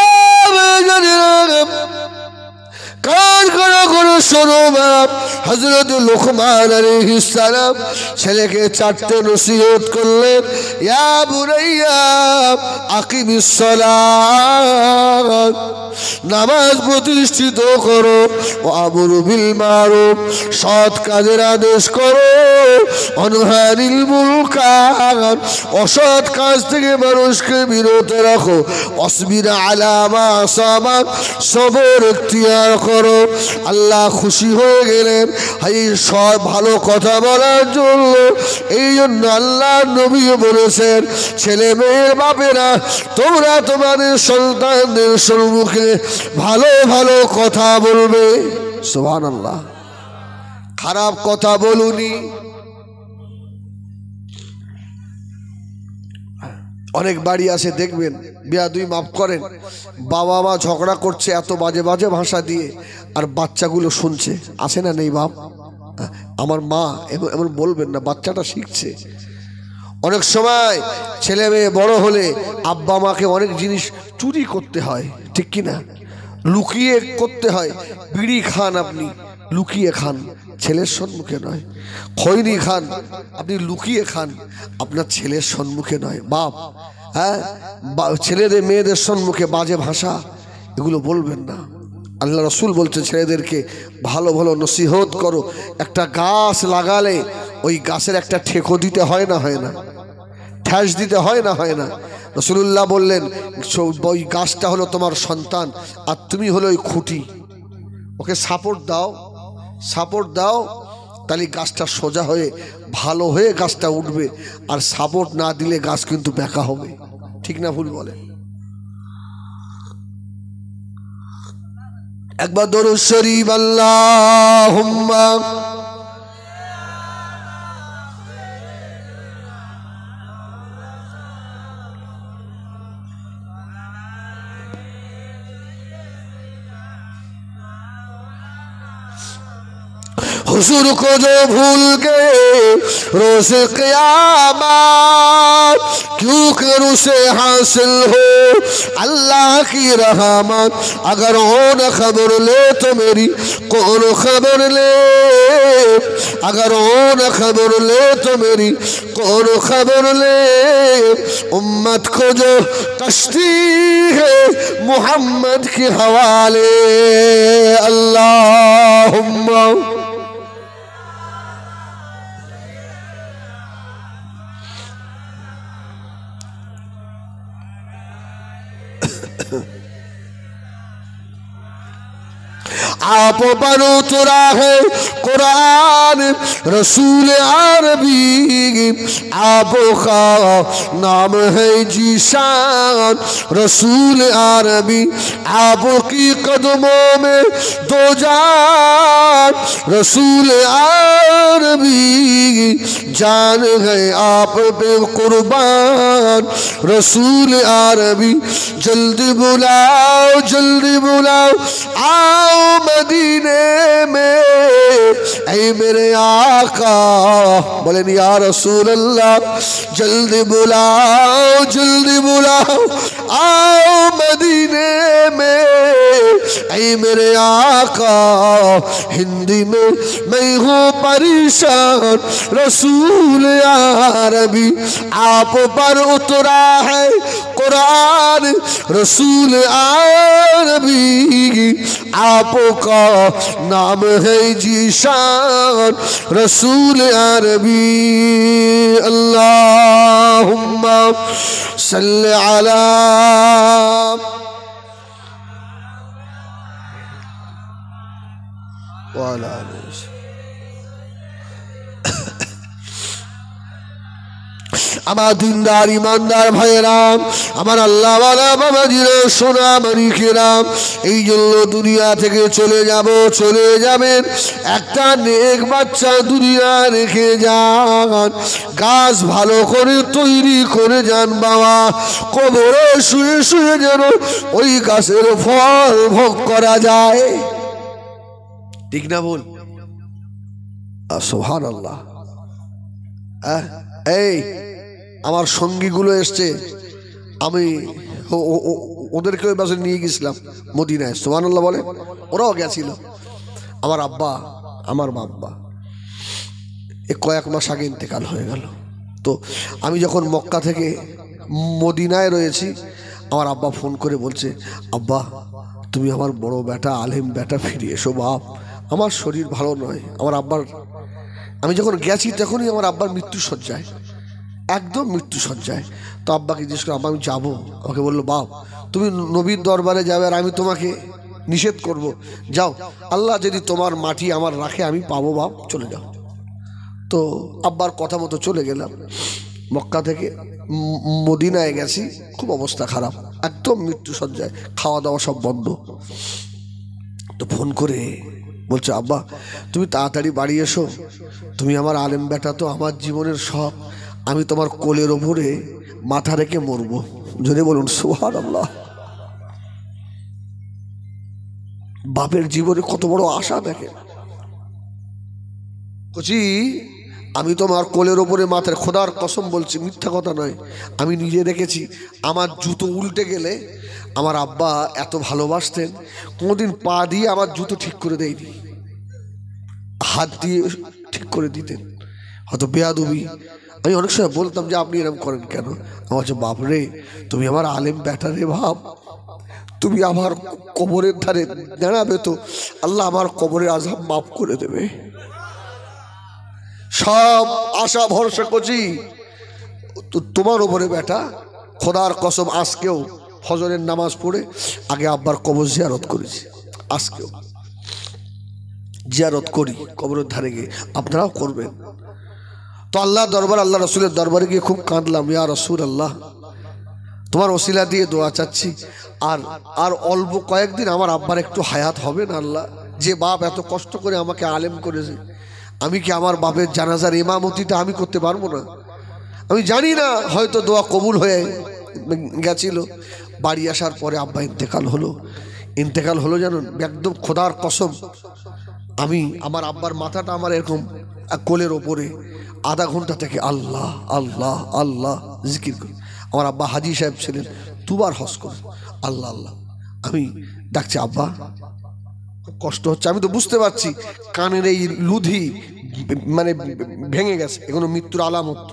কার করা করো শোনো বাপ, হযরত লুকমান আলাইহিস সালাম ছেলেকে 4টে নসিহত করলেন, ইয়া বুনাইয়া আকিমিস সালাত, নামাজ প্রতিষ্ঠিত করো, ওয়ামুরু বিল মারুফ, সৎ কাজের আদেশ করো, অনহানিল মুনকার, অসৎ কাজ থেকে মানুষকে বিরত রাখো, অসবির আলা মা আসাবাক, সবর ইখতিয়ার করো। আল্লাহ খুশি হয়ে গেলেন এই সব ভালো কথা বলার জন্য। এই জন্য আল্লাহ নবী বলেছেন, ছেলে মেয়ের বাপেরা তোমরা তোমাদের সন্তানদের সম্মুখে ভালো ভালো কথা বলবে। সুবহানাল্লাহ। খারাপ কথা বলুনি, অনেক বাড়ি আছে দেখবেন, বেয়াদবি মাফ করেন, বাবা মা ঝগড়া করছে এত বাজে বাজে ভাষা দিয়ে, আর বাচ্চাগুলো শুনছে। আছে না নেই বাপ? আমার মা এমন বলবেন না, বাচ্চাটা শিখছে। অনেক সময় ছেলে মেয়ে বড় হলে আব্বা মাকে অনেক জিনিস চুরি করতে হয়, ঠিক কি না? লুকিয়ে করতে হয়। বিড়ি খান আপনি, লুকিয়ে খান, ছেলের সম্মুখে নয়। খৈনি খান, আপনি লুকিয়ে খান, আপনার ছেলের সম্মুখে নয়। বাপ, হ্যাঁ, ছেলেদের মেয়েদের সম্মুখে বাজে ভাষা এগুলো বলবেন না। আল্লাহ রসুল বলছে ছেলেদেরকে ভালো ভালো নসিহত করো। একটা গাছ লাগালে ওই গাছের একটা ঠেকো দিতে হয় না, হয় না? ঠ্যাস দিতে হয় না, হয় না? রসুল্লাহ বললেন ওই গাছটা হলো তোমার সন্তান, আর তুমি হলো ওই খুঁটি, ওকে সাপোর্ট দাও, সাপোর্ট দাও, তাহলে গাছটা সোজা হয়ে ভালো হয়ে গাছটা উঠবে। আর সাপোর্ট না দিলে গাছ কিন্তু বেঁকা হবে। ঠিক না ভুল বলে? একবার দরুদ শরীফ আল্লাহুম্মা हुजूर को जो भूल गए रोज़ क़यामत, क्यों कर उसे हासिल हो अल्लाह की रहमत। अगर हो न खबर ले तो मेरी कौन खबर ले, अगर हो न खबर ले तो मेरी कौन खबर ले। उम्मत को जो कश्ती है मोहम्मद के हवाले। अल्लाहुम्मा आप पर उतरा है कुरान रसूल अरबी, आपका नाम है जीशान रसूल अरबी। आपकी कदमों में दो जान रसूल अरबी, जान है आप पे कुर्बान रसूल अरबी। जल्दी बुलाओ, जल्दी बुलाओ, आओ मदीने में ऐ मेरे आका। बोलें या रसूल अल्लाह। जल्दी बुलाओ, जल्दी बुलाओ, आओ मदीने में ऐ मेरे आका। हिंदी में मैं हूँ परेशान रसूल अरबी। आप पर उतरा है कुरान रसूल अरबी, आपका नाम है जीशान रसूल अरबी। अल्लाहुम्मा सल्ली अला वाला। আমার দিনদার ইমানদার ভাইয়েরাম, আমার আল্লাহওয়ালা বাবাজিরা, সোনা মানিকেরাম, এই জন্য দুনিয়া থেকে চলে যাব, চলে যাবেন, একটা নেক বাচ্চা দুনিয়া রেখে যান। গাছ ভালো করে তৈরি করে যান বাবা, কবরে শুয়ে শুয়ে যেন ওই গাছের ফল ভোগ করা যায়। ঠিক না বল? সুবহানাল্লাহ। এই আমার সঙ্গীগুলো এসছে, আমি ওদেরকে ওই বাসে নিয়ে গেছিলাম মদিনায়। সুবহানাল্লাহ বলে, ওরাও গেছিল। আমার আব্বা, আমার বাব্বা কয়েক মাস আগে ইন্তেকাল হয়ে গেল। তো আমি যখন মক্কা থেকে মদিনায় রয়েছি, আমার আব্বা ফোন করে বলছে, আব্বা তুমি আমার বড় বেটা আলেম বেটা ফিরে এসো বাপ, আমার শরীর ভালো নয়। আমার আব্বার, আমি যখন গেছি তখনই আমার আব্বার মৃত্যু সজ্জায়, একদম মৃত্যু সজ্জায়। তো আব্বাকে জিজ্ঞেস করে, আব্বা আমি যাবো? আমাকে বললো, বাপ তুমি নবীর দরবারে যাবে আর আমি তোমাকে নিষেধ করব? যাও, আল্লাহ যদি তোমার মাটি আমার রাখে আমি পাবো বাপ, চলে যাও। তো আব্বার কথা মতো চলে গেলাম। মক্কা থেকে মদিনায় গেছি, খুব অবস্থা খারাপ, একদম মৃত্যু সজ্জায়, খাওয়া দাওয়া সব বন্ধ। তো ফোন করে বলছে, আব্বা তুমি তাড়াতাড়ি বাড়ি এসো, তুমি আমার আলেম বেটা, তো আমার জীবনের সব, আমি তোমার কোলের ওপরে মাথা রেখে মরবো। যদি বলুন সুবহানাল্লাহ। বাপের জীবনে কত বড় আশা দেখেন। কচি আমি তোমার কোলের ওপরে মাথার, খোদার কসম বলছি, মিথ্যা কথা নয়, আমি নিজে দেখেছি। আমার জুতো উল্টে গেলে আমার আব্বা এত ভালোবাসতেন, কোনোদিন পা দিয়ে আমার জুতো ঠিক করে দেয়নি, হাত দিয়ে ঠিক করে দিতেন। হয়তো বেয়াদবি, আমি অনেক সময় বলতাম যে আপনি এরকম করেন কেন? আমার হচ্ছে বাপরে, তুমি আমার আলেম বেটা রে, ভাব তুমি আমার কবরের ধারে দাঁড়াবে তো আল্লাহ আমার কবরের আযাব মাফ করে দেবে। সব আশা ভরসা করছি তোমার ওপরে বেটা। খোদার কসম আজকেও ফজরের নামাজ পড়ে আগে আব্বার কবর জিয়ারত করেছি, আজকেও জিয়ারত করি কবরের ধারে গিয়ে, আপনারাও করবেন। তো আল্লাহ দরবার, আল্লাহ রসুলের দরবারে গিয়ে খুব কাঁদলাম, ইয়া রসুল আল্লাহ তোমার ওসিলা দিয়ে দোয়া চাচ্ছি, আর অল্প কয়েকদিন আমার আব্বার একটু হায়াত হবে না আল্লাহ। যে বাপ এত কষ্ট করে আমাকে আলেম করেছে, আমি কি আমার বাপের জানাজার ইমামতিটা আমি করতে পারবো না? আমি জানি না, হয়তো দোয়া কবুল হয়ে গেছিল। বাড়ি আসার পরে আব্বা ইন্তেকাল হলো। ইন্তেকাল হলো জানুন, একদম খোদার কসম, আমি আমার আব্বার মাথাটা আমার এরকম কোলের ওপরে আধা ঘন্টা থেকে আল্লাহ আল্লাহ আল্লাহ জিকির করি। আমার আব্বা হাজি সাহেব ছিলেন, দুবার হজ করে আল্লাহ আল্লাহ। আমি ডাকছি আব্বা, কষ্ট হচ্ছে, আমি তো বুঝতে পারছি কানের এই লুধি মানে ভেঙে গেছে, এগুলো মৃত্যুর আলামত।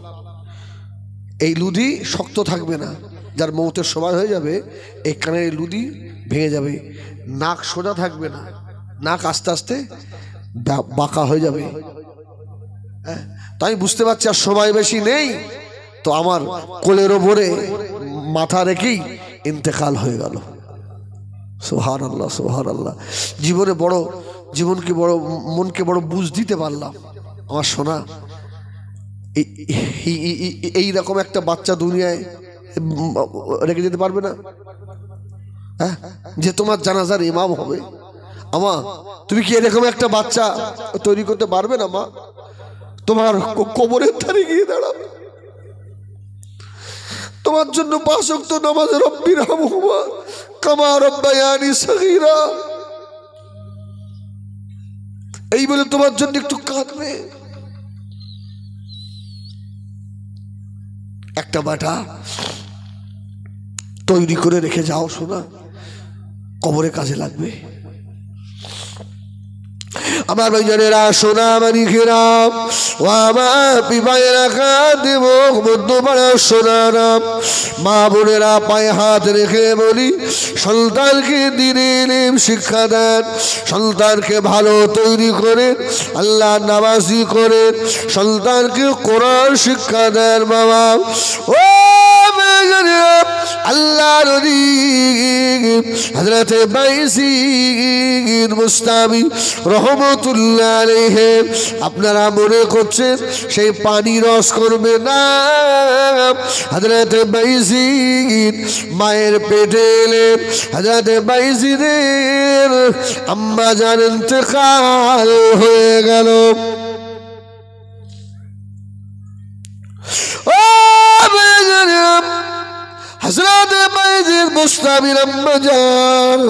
এই লুধি শক্ত থাকবে না, যার মৌতের সময় হয়ে যাবে এই কানের লুধি ভেঙে যাবে। নাক সোজা থাকবে না, নাক আস্তে আস্তে বাঁকা হয়ে যাবে। তাই বুঝতে পারছি আর সময় বেশি নেই। তো আমার কোলের ওপরে মাথা রেখেই ইন্তেকাল হয়ে গেল। সুবহানাল্লাহ সুবহানাল্লাহ। জীবনে বড়, জীবনকে বড়, মনকে বড় বুঝ দিতে পারলাম। আমার সোনা, এইরকম একটা বাচ্চা দুনিয়ায় রেখে যেতে পারবে না, হ্যাঁ, যে তোমার জানাজার ইমাম হবে। আমা তুমি কি এরকম একটা বাচ্চা তৈরি করতে পারবে না? মা তোমার কবরের ধারে গিয়ে দাঁড়াবে, তোমার জন্য 5 ওয়াক্ত নামাজ, রব্বির হামহুমা কামা রাব্বায়ানি সগীরা, এই বলে তোমার জন্য একটু কাঁদবে। একটা বাটা তৈরি করে রেখে যাও সোনা, কবরে কাজে লাগবে। আমার ভাইজানেরা, সোনা মানিকেরাম, ও আমার পিপায়েরা, কাঁদে মুখ মধ্যপাড়া সোনারাম, মা বোনেরা পায়ে হাত রেখে বলি, সন্তানকে দিনে ইলম শিক্ষা দেন, সন্তানকে ভালো তৈরি করে আল্লাহ নামাজি করে, সন্তানকে কোরআন শিক্ষা দেন বাবা। ও আল্লাহ নবী হযরতে বাইজিদ মুস্তামি রহমতুল্লাহ আলাইহি, আপনারা মনে করছেন সেই পানি রস করবে না? হযরতে বাইজিদ মায়ের পেটে এলেন, হযরতে বাইজিদের আম্মা জান ইন্তেকাল হয়ে গেল। ও হযরত বাইজিদ মুস্তামির আম্মা জান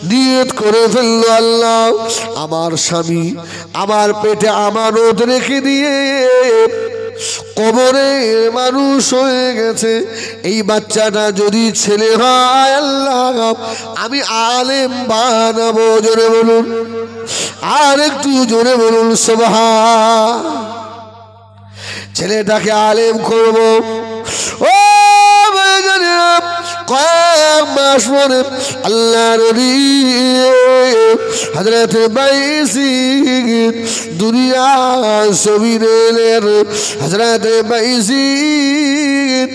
নিয়ত করে ফেলল, আল্লাহ আমার স্বামী আমার পেটে আমানত রেখে দিয়ে কবরে মানুষ হয়ে গেছে, এই বাচ্চাটা যদি ছেলে হয় আল্লাহ আমি আলেম বানাবো। জোরে বলুন, আর একটু জোরে বলুন সুবহান। ছেলেটাকে আলেম করবো। ও কয়েক মাস পরে আল্লাহ নবী হযরত বাইজিদ দুনিয়া জমিনে এলেন। হযরত বাইজিদ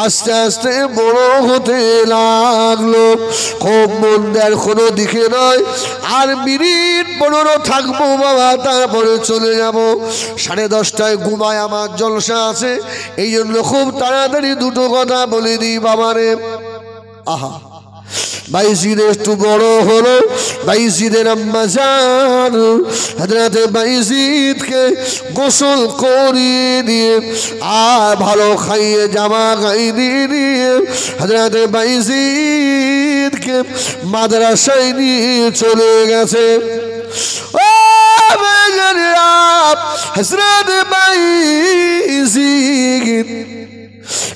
আস্তে আস্তে বড় হতে লাগলো, খুব মন দেওয়ার কোনো দিকে নয়। আর মিনিট 15 থাকবো বাবা, তারপরে চলে যাব। 10:30টায় ঘুমায়, আমার জলসা আছে, এই জন্য খুব তাড়াতাড়ি দুটো কথা বলে দিই বাবারে। আহা বাইজিদ একটু বড় হলো, বাইজিদের আম্মা জান হযরতে বাইজিদকে গোসল করিয়ে দিয়ে আর ভালো খাইয়ে জামা গাইয়ে দিয়ে হযরতে বাইজিদকে মাদ্রাসায় নিয়ে চলে গেছে। ও হযরত বাইজিদ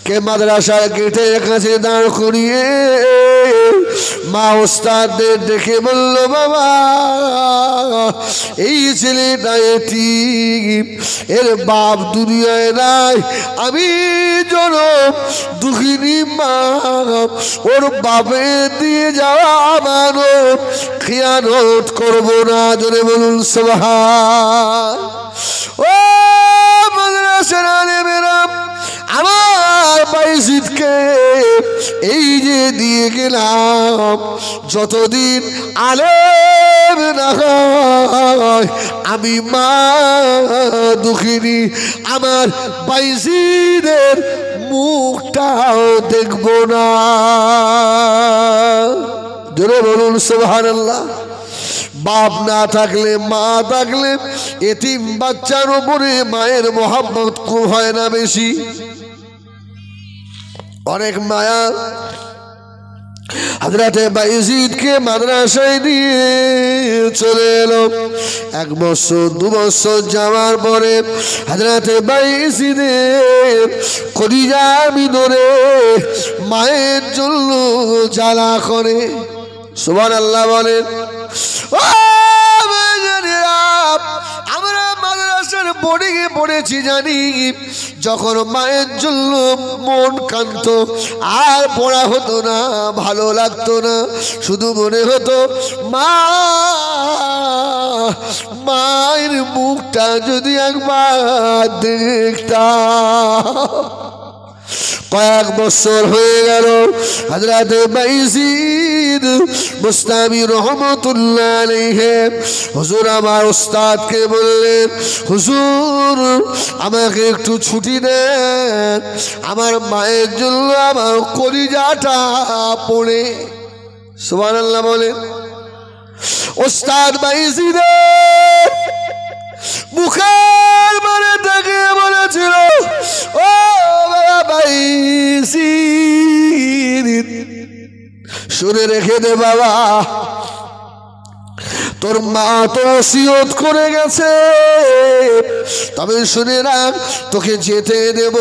কে মাদ্রাসার গেটের কাছে দাঁড় করিয়ে মা ওস্তাদদের দেখে বলল, বাবা এই ছেলেটা এতিম, এর বাপ দুনিয়ায় নাই, আমি জনম দুঃখিনী মা, ওর বাপে দিয়ে যাওয়া আমানত খিয়ানত করবো না। জোরে বলুন সুবহান। ও মাদ্রাসার আলেমেরা, আমার বাইজিদকে এই যে দিয়ে গেলাম, যতদিন আলেম না হয় আমি মা দুঃখিনী আমার বাইজিদের মুখটাও দেখব না। জোরে বলুন সুবহানাল্লাহ। বাপ না থাকলে মা থাকলে এতিম বাচ্চার উপরে মায়ের মোহাব্বত কম হয় না বেশি? অনেক মায়া। হযরতে বাইজিদকে মাদ্রাসায় নিয়ে চলে এলো। 1 বছর 2 বছর যাওয়ার পরে হযরতে বাইজিদের কলিজা ভিতরে মায়ের জন্য জ্বালা করে। সুবহানাল্লাহ বলেন। আমরা মাদ্রাসার বোর্ডিংয়ে পড়েছি, জানি যখন মায়ের জন্য মন কান্ত আর পড়া হতো না, ভালো লাগতো না, শুধু মনে হতো মা মায়ের মুখটা যদি একবার দেখতাম। কয়েক বছর হয়ে গেল, হযরতে বাইজিদ বুস্তামি রহমাতুল্লাহ আলাইহি হুজুর আমার উস্তাদকে বললেন, হুজুর আমাকে একটু ছুটি দেন, আমার মায়ের জন্য আমার কলিজাটা পড়ে। সুবহানাল্লাহ বলেন। উস্তাদ বাইজিদের মুখের মানে তাকিয়ে বলেছিল, ও বাইজিদ শুনে রেখে দে বাবা, তোর মা তো ওসিয়ত করে গেছে, তবে শুনে রাখ তোকে যেতে দেব,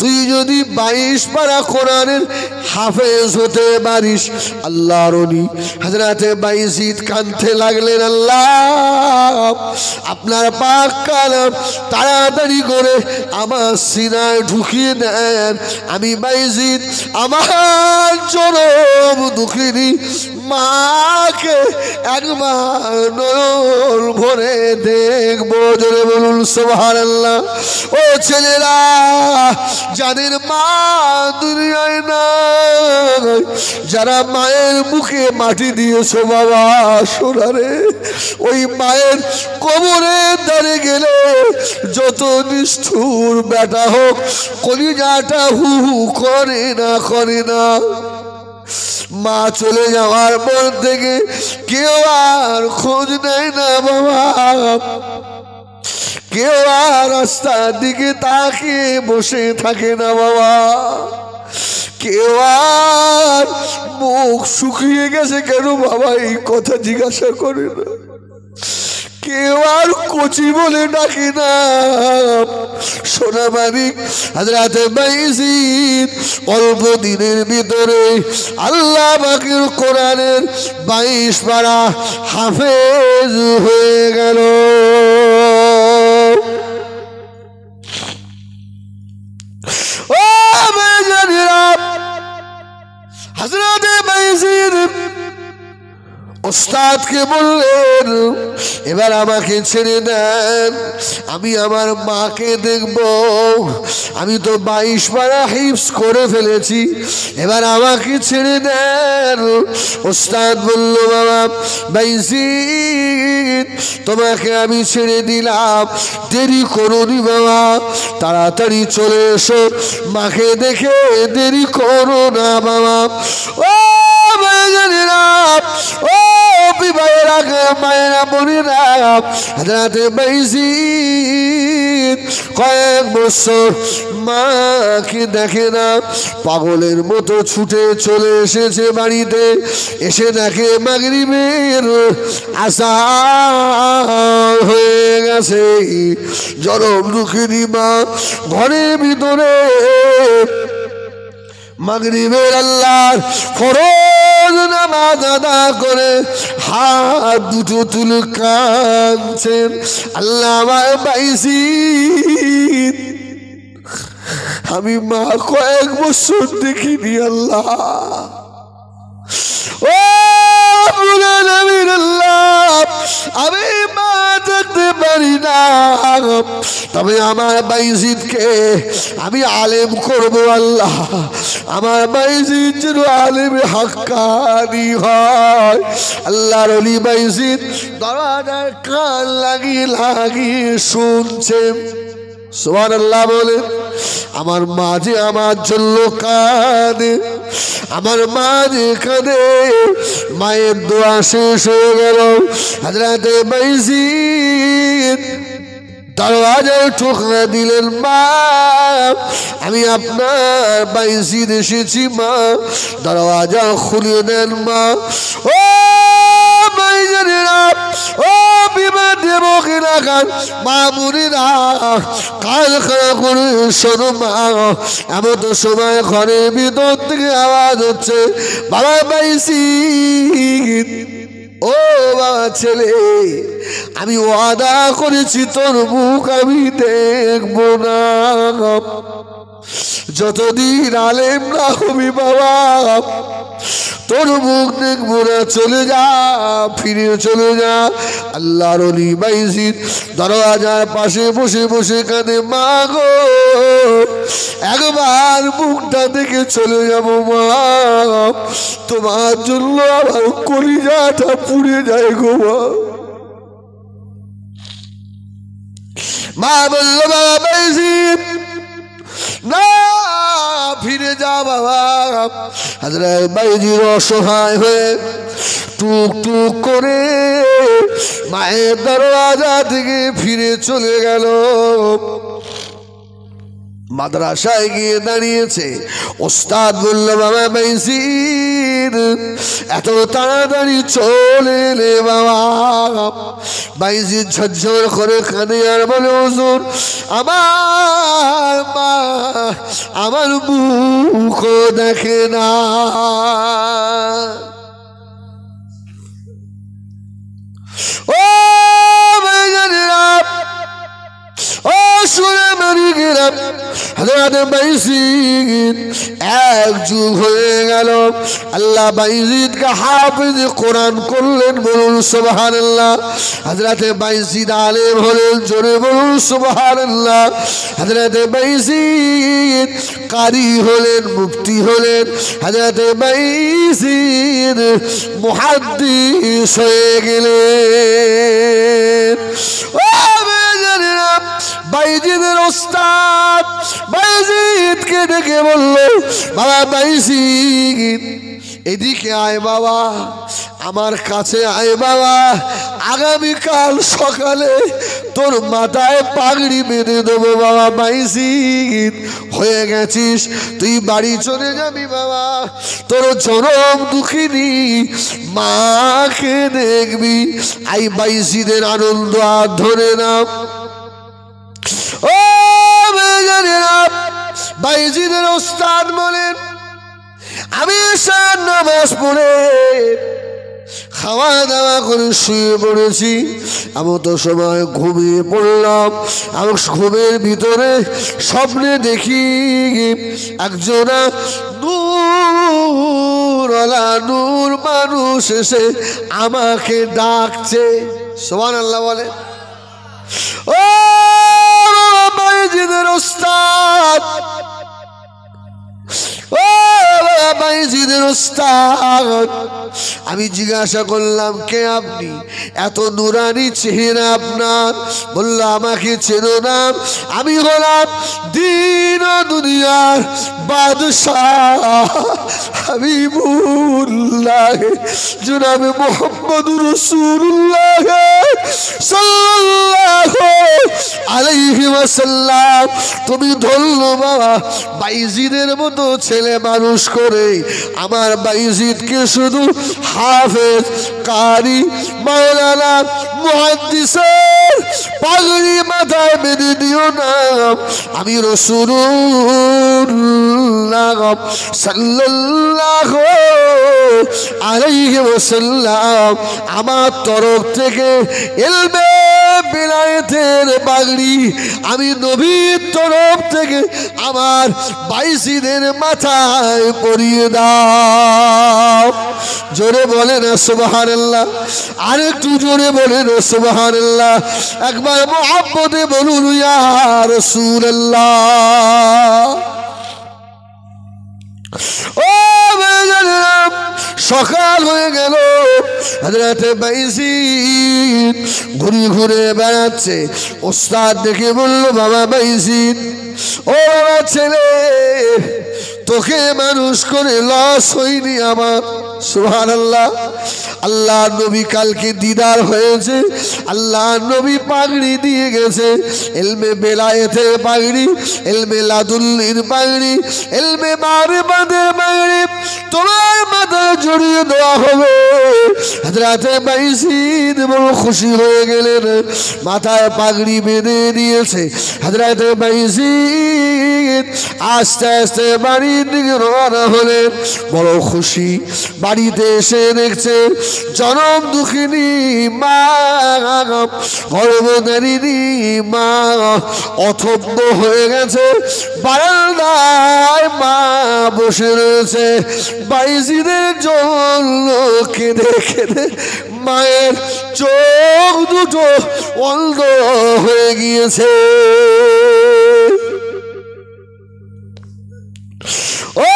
তুই যদি 22 পারা কোরআনের হাফেজ হতে পারিস। আল্লাহর ওলি হযরতে বাইজিদ কাঁদতে লাগলেন, আল্লাহ আপনার পাক কালাম তাড়াতাড়ি করে আমার সিনায় ঢুকিয়ে দেন, আমি বাইজিদ আমার জনম দুঃখিনী মাকে একবার নয়ন ভরে দেখবো। জোরে বলুন সুবহানাল্লাহ। ও ছেলেরা, যাদের মা দুনিয়ায় নাই, যারা মায়ের মুখে মাটি দিয়েছো বাবা, সোনারে ওই মায়ের কবরে দাঁড়িয়ে গেলে যত নিষ্ঠুর বেটা হোক কলিজাটা হু হু করে না, করে না। মা চলে যাওয়ার পর থেকে কেউ আর খোঁজ নেয় না বাবা, কেউ আর রাস্তার দিকে তাকিয়ে বসে থাকে না বাবা, কেউ আর মুখ শুকিয়ে গেছে কেন বাবা এই কথা জিজ্ঞাসা করে না, কেউ আর কচি বলে ডাকে না। সোনা মানিক হযরতে বাইজিদ অল্প দিনের ভিতরে আল্লাহ পাকের কোরআনের 22 পারা হাফেজ হয়ে গেল। ও মেজানিরা, হযরতে বাইজিদ ওস্তাদকে বললেন, এবার আমাকে ছেড়ে দেন, আমি আমার মাকে দেখব, আমি তো 22 পারা হিফজ করে ফেলেছি, এবার আমাকে ছেড়ে দেন। ওস্তাদ বলল, বাবা বাইজিদ তোমাকে আমি ছেড়ে দিলাম, দেরি করোনি বাবা, তাড়াতাড়ি চলে এসো, মাকে দেখে দেরি করো না বাবা। ও ভাইজানেরা, ও বিবাহেরা, মায়েরা, বোনেরা, হযরতে বাইজিদ কয়েক বছর মাকে দেখে না, পাগলের মতো ছুটে চলে এসেছে বাড়িতে। এসে দেখে মাগরিবের আযান হয়ে গেছে। জনম দুঃখিনী মা ঘরের ভিতরে মাগরিবের আল্লাহর ফরজ নামাজ আদা করে হাত দুটো তুলে কাঁদছেন। আল্লাহ আমার বাইজিদ আমি মা কয়েক বছর দেখিনি আল্লাহ। ও আমি মা দেখতে পারি না, তবে আমার বাইজিদকে আমি আলেম করব আল্লাহ। আমার বাইজিদ যেন আলেম হাক্কানি হয়। আল্লাহর ওলি বাইজিদ দরজায় কান লাগিয়ে শুনছেন। সুবহানাল্লাহ বলে। আমার মা যে আমার জন্য কাঁদে, আমার মা যে কাঁদে। মায়ের দোয়া শেষ হয়ে গেল। হযরতে বাইজিদ দরওয়াজায় ঠোকরা দিলেন, মা আমি আপনার বাইজিদ এসেছি মা, দরওয়াজা খুলে দেন মা। ও ভাইজানেরা, ও বিবাহ দেবকেরা, মা বোনেরা, কাল খাড়া করে শোনো মা। এমন তো সময় ঘরের ভিতর থেকে আওয়াজ হচ্ছে, বাবা বাইজিদ, ও বাবা ছেলে, আমি ওয়াদা করেছি তোর মুখ আমি দেখব না, যতদিন আলেম না হবি বাবা তোর মুখ দেখবো না, চলে যা, ফিরে চলে যা। আল্লাহর ওলি বাইজিদ দরওয়াজার পাশে বসে বসে কাঁদে, মা গো একবার মুখটা দেখে চলে যাব মা, তোমার জন্য আমার কলিজাটা পুড়ে যায় গো মা। মা বলল, বাবা বাইজিদ না, ফিরে যা বাবা। হযরত বাইজিদ অসহায় হয়ে টুক টুক করে মায়ের দরওয়াজা থেকে ফিরে চলে গেল। মাদ্রাসায় গিয়ে দাঁড়িয়েছে। ওস্তাদ বলল, বাবা বাইজিদ এত তাড়াতাড়ি চলে এলে বাবা। বাইজিদ ঝরঝর করে কাঁদে আর বলে, হুজুর আমার মা আমার মুখও দেখে না। ও ভাইজানেরা, ও শুনে মারি গেলাম, হযরত বাইজিদ এক যুগ হয়ে গেল। আল্লাহ বাইজিদকে হাফেজ কোরআন করলেন, বলুন সুবহানাল্লাহ। হযরত বাইজিদ আলেম হলেন, জোরে বলুন সুবহানাল্লাহ। হযরত বাইজিদ কারি হলেন, মুফতি হলেন। হযরত বাইজিদ মুহাদ্দিস হয়ে গেলেন। ও ভাইজানেরা, বাইজিদের ওস্তাদ বাইজিদকে ডেকে বলল, বাবা বাইজিদ এদিকে আয় বাবা, আমার কাছে আয় বাবা, আগামীকাল সকালে তোর মাথায় পাগড়ি বেঁধে দেবো বাবা। বাইজিদ হয়ে গেছিস, তুই বাড়ি চলে যাবি বাবা, তোর জনম দুঃখিনী মাকে দেখবি। আই বাইজিদের আনন্দ আর ধরে না। ও ভাইজানেরা, বাইজিদের ওস্তাদ বলেন, আমি এশার নামাজ পড়ে খাওয়া দাওয়া করে শুয়ে পড়েছি, এমন তো সময় ঘুমিয়ে পড়লাম। আমি ঘুমের ভিতরে স্বপ্নে দেখি একজনা নূরওয়ালা নূর মানুষ এসে আমাকে ডাকছে। সুবহানাল্লাহ বলে। ও বাইজিদের ওস্তাদ, ও বাইজিদের উস্তাদ। আমি জিজ্ঞাসা করলাম, কে আপনি? এত নুরানি চেহারা আপনার। বলল, আমাকে চেনো না? আমি হলাম দিন ও দুনিয়ার বাদশাহ হাবিবুল্লাহ জনাবে মুহাম্মদুর রাসূলুল্লাহ সাল্লাল্লাহু আলাইহি ওয়াসাল্লাম। তুমি ধন্য বাবা, বাইজিদের মতো ছেলে মানুষ করে আমার বাইজিদকে শুধু হাফেজ, কারি, মাওলানা, মুহাদ্দিসের পাগড়ি মাথায় বেঁধে দিও না। আমি রাসূলুল্লাহ সাল্লাল্লাহু আলাইহি ওয়াসাল্লাম আমার তরফ থেকে ইলমে বেলায়েতের পাগড়ি আমি নবীর তরফ থেকে আমার বাইজিদের মাথায় পরিয়ে দাও। জোরে বলেন সুবহানাল্লাহ, আরেকটু জোরে বলেন সুবহানাল্লাহ, একবার মুহাব্বতে বলুন ইয়া রাসূলুল্লাহ। ও বেজান, সকাল হয়ে গেল, হযরত বাইজিদ ঘুরে ঘুরে বেড়াচ্ছে। ওস্তাদ দেখে বলল, বাবা বাইজিদ, ও বাবা ছেলে, তোকে মানুষ করে লস হয়নি আমার। সুবহানাল্লাহ। আল্লাহ নবী কালকে দিদার হয়েছে, আল্লাহ নবী পাগড়ি দিয়ে গেছে, ইলমে বেলায়েতের পাগড়ি, ইলমে লাদুল্লির পাগড়ি, ইলমে মারিফাতের পাগড়ি তোমার মাথায় জড়িয়ে দেওয়া হবে। হযরত বাইজিদ বড় খুশি হয়ে গেলেন, মাথায় পাগড়ি বেঁধে দিয়েছে। হযরত বাইজিদ আস্তে আস্তে বাড়ির দিকে রওনা হলেন, বড় খুশি। বাড়িতে এসে দেখছে জনম দুঃখিনী মা, গর্ভধারিণী মা অথব্য হয়ে গেছে। বারান্দায় মা বসে রয়েছে, বাইজিদের জন্য কেঁদে কেঁদে মায়ের চোখ দুটো অন্ধ হয়ে গিয়েছে। ও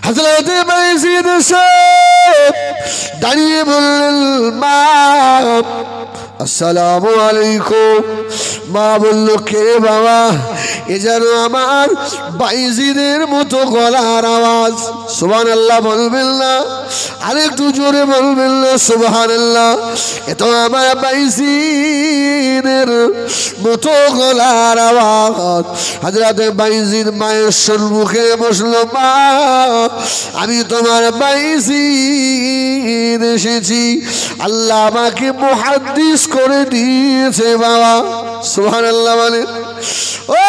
হযরত বাইজিদ সাহেব দাঁড়িয়ে বললেন, মা আসসালামু আলাইকুম। মা বলল, কে বাবা? এ যেন আমার বাইজিদের মতো গলার আওয়াজ। সুবহানাল্লাহ বলবেন না? আরেকটু জোরে বলবেন না সুবহানাল্লাহ? এ তো আমার বাইজিদের মতো গলার আওয়াজ। হযরত বাইজিদ মায়ের সম্মুখে বসলো, মা আমি তোমার বাইজিদ এসেছি, আল্লাহ আমাকে মুহাদ্দিস করে দিয়েছে বাবা। সুবহানাল্লাহ বলেন। ও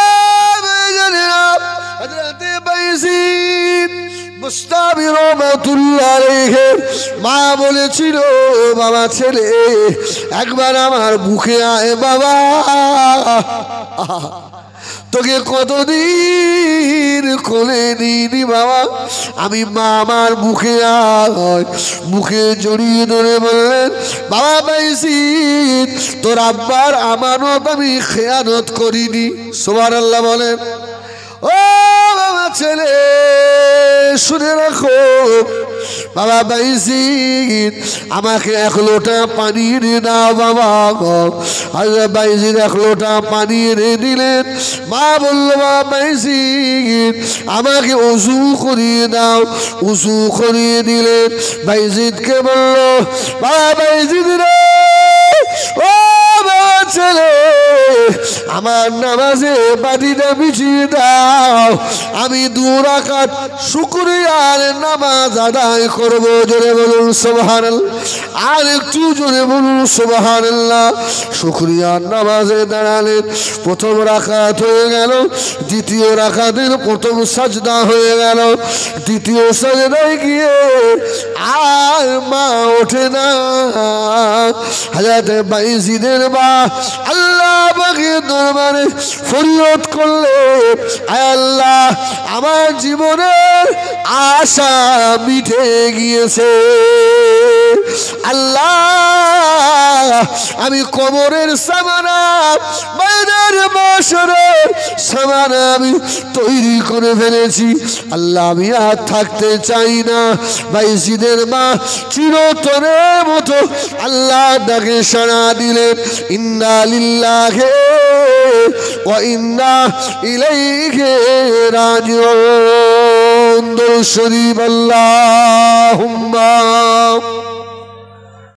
বেজানেরা, হযরত বাইজিদ মুস্তাবি রহমাতুল্লাহ আলাইহি মা বলেছিল, বাবা ছেলে একবার আমার বুকে আয় বাবা, তোকে কতদিন কোলে নিইনি বাবা। আমি মা আমার বুকে আয়, বুকে জড়িয়ে ধরে বললেন, বাবা বাইজিদ তোর আব্বার আমানত আমি খেয়ানত করিনি। সুবহানাল্লাহ বলেন। ও বাবা ছেলে শুনে রাখো, বাবা বাইজিদ আমাকে এক লোটা পানি এনে দাও বাবা। হযরত বাইজিদ এক লোটা পানি এনে দিলেন। মা বলল, বাবা বাইজিদ আমাকে ওযু করিয়ে দাও। ওযু করিয়ে দিলেন। বাইজিদকে বলল, বাবা বাইজিদ রে, ও বাবা ছেলে আমার নামাজে বাড়িটা বিছিয়ে দাও, আমি 2 রাকাত শুকরিয়ার নামাজ আদায় করব। জোরে বলুন সুবহানাল্লাহ, আর একটু জোরে বলুন সুবহানাল্লাহ। শুকরিয়ার নামাজে দাঁড়ালেন। প্রথম রাকাত হয়ে গেল, দ্বিতীয় রাকাতের প্রথম সাজদা হয়ে গেল, দ্বিতীয় সাজদায় গিয়ে আর মা ওঠে না। হযরত বাইজিদের মা আল্লাহ পাকের দরবারে ফরিয়াদ করলে, আয় আল্লাহ আমার জীবনের আশা মিটে গিয়েছে। আল্লাহ আমি কবরের সামানা বাইরের মাশরের সামানা আমি তৈরি করে ফেলেছি আল্লাহ আমি আর থাকতে চাই না বাইজিদের মা চিরতরের মতো আল্লাহ ডাকে সাড়া দিলেন ইন্না লিল্লাহি ওয়া ইন্না ইলাইহি রাজিউন দুরূদ শরীফ আল্লাহুম্মা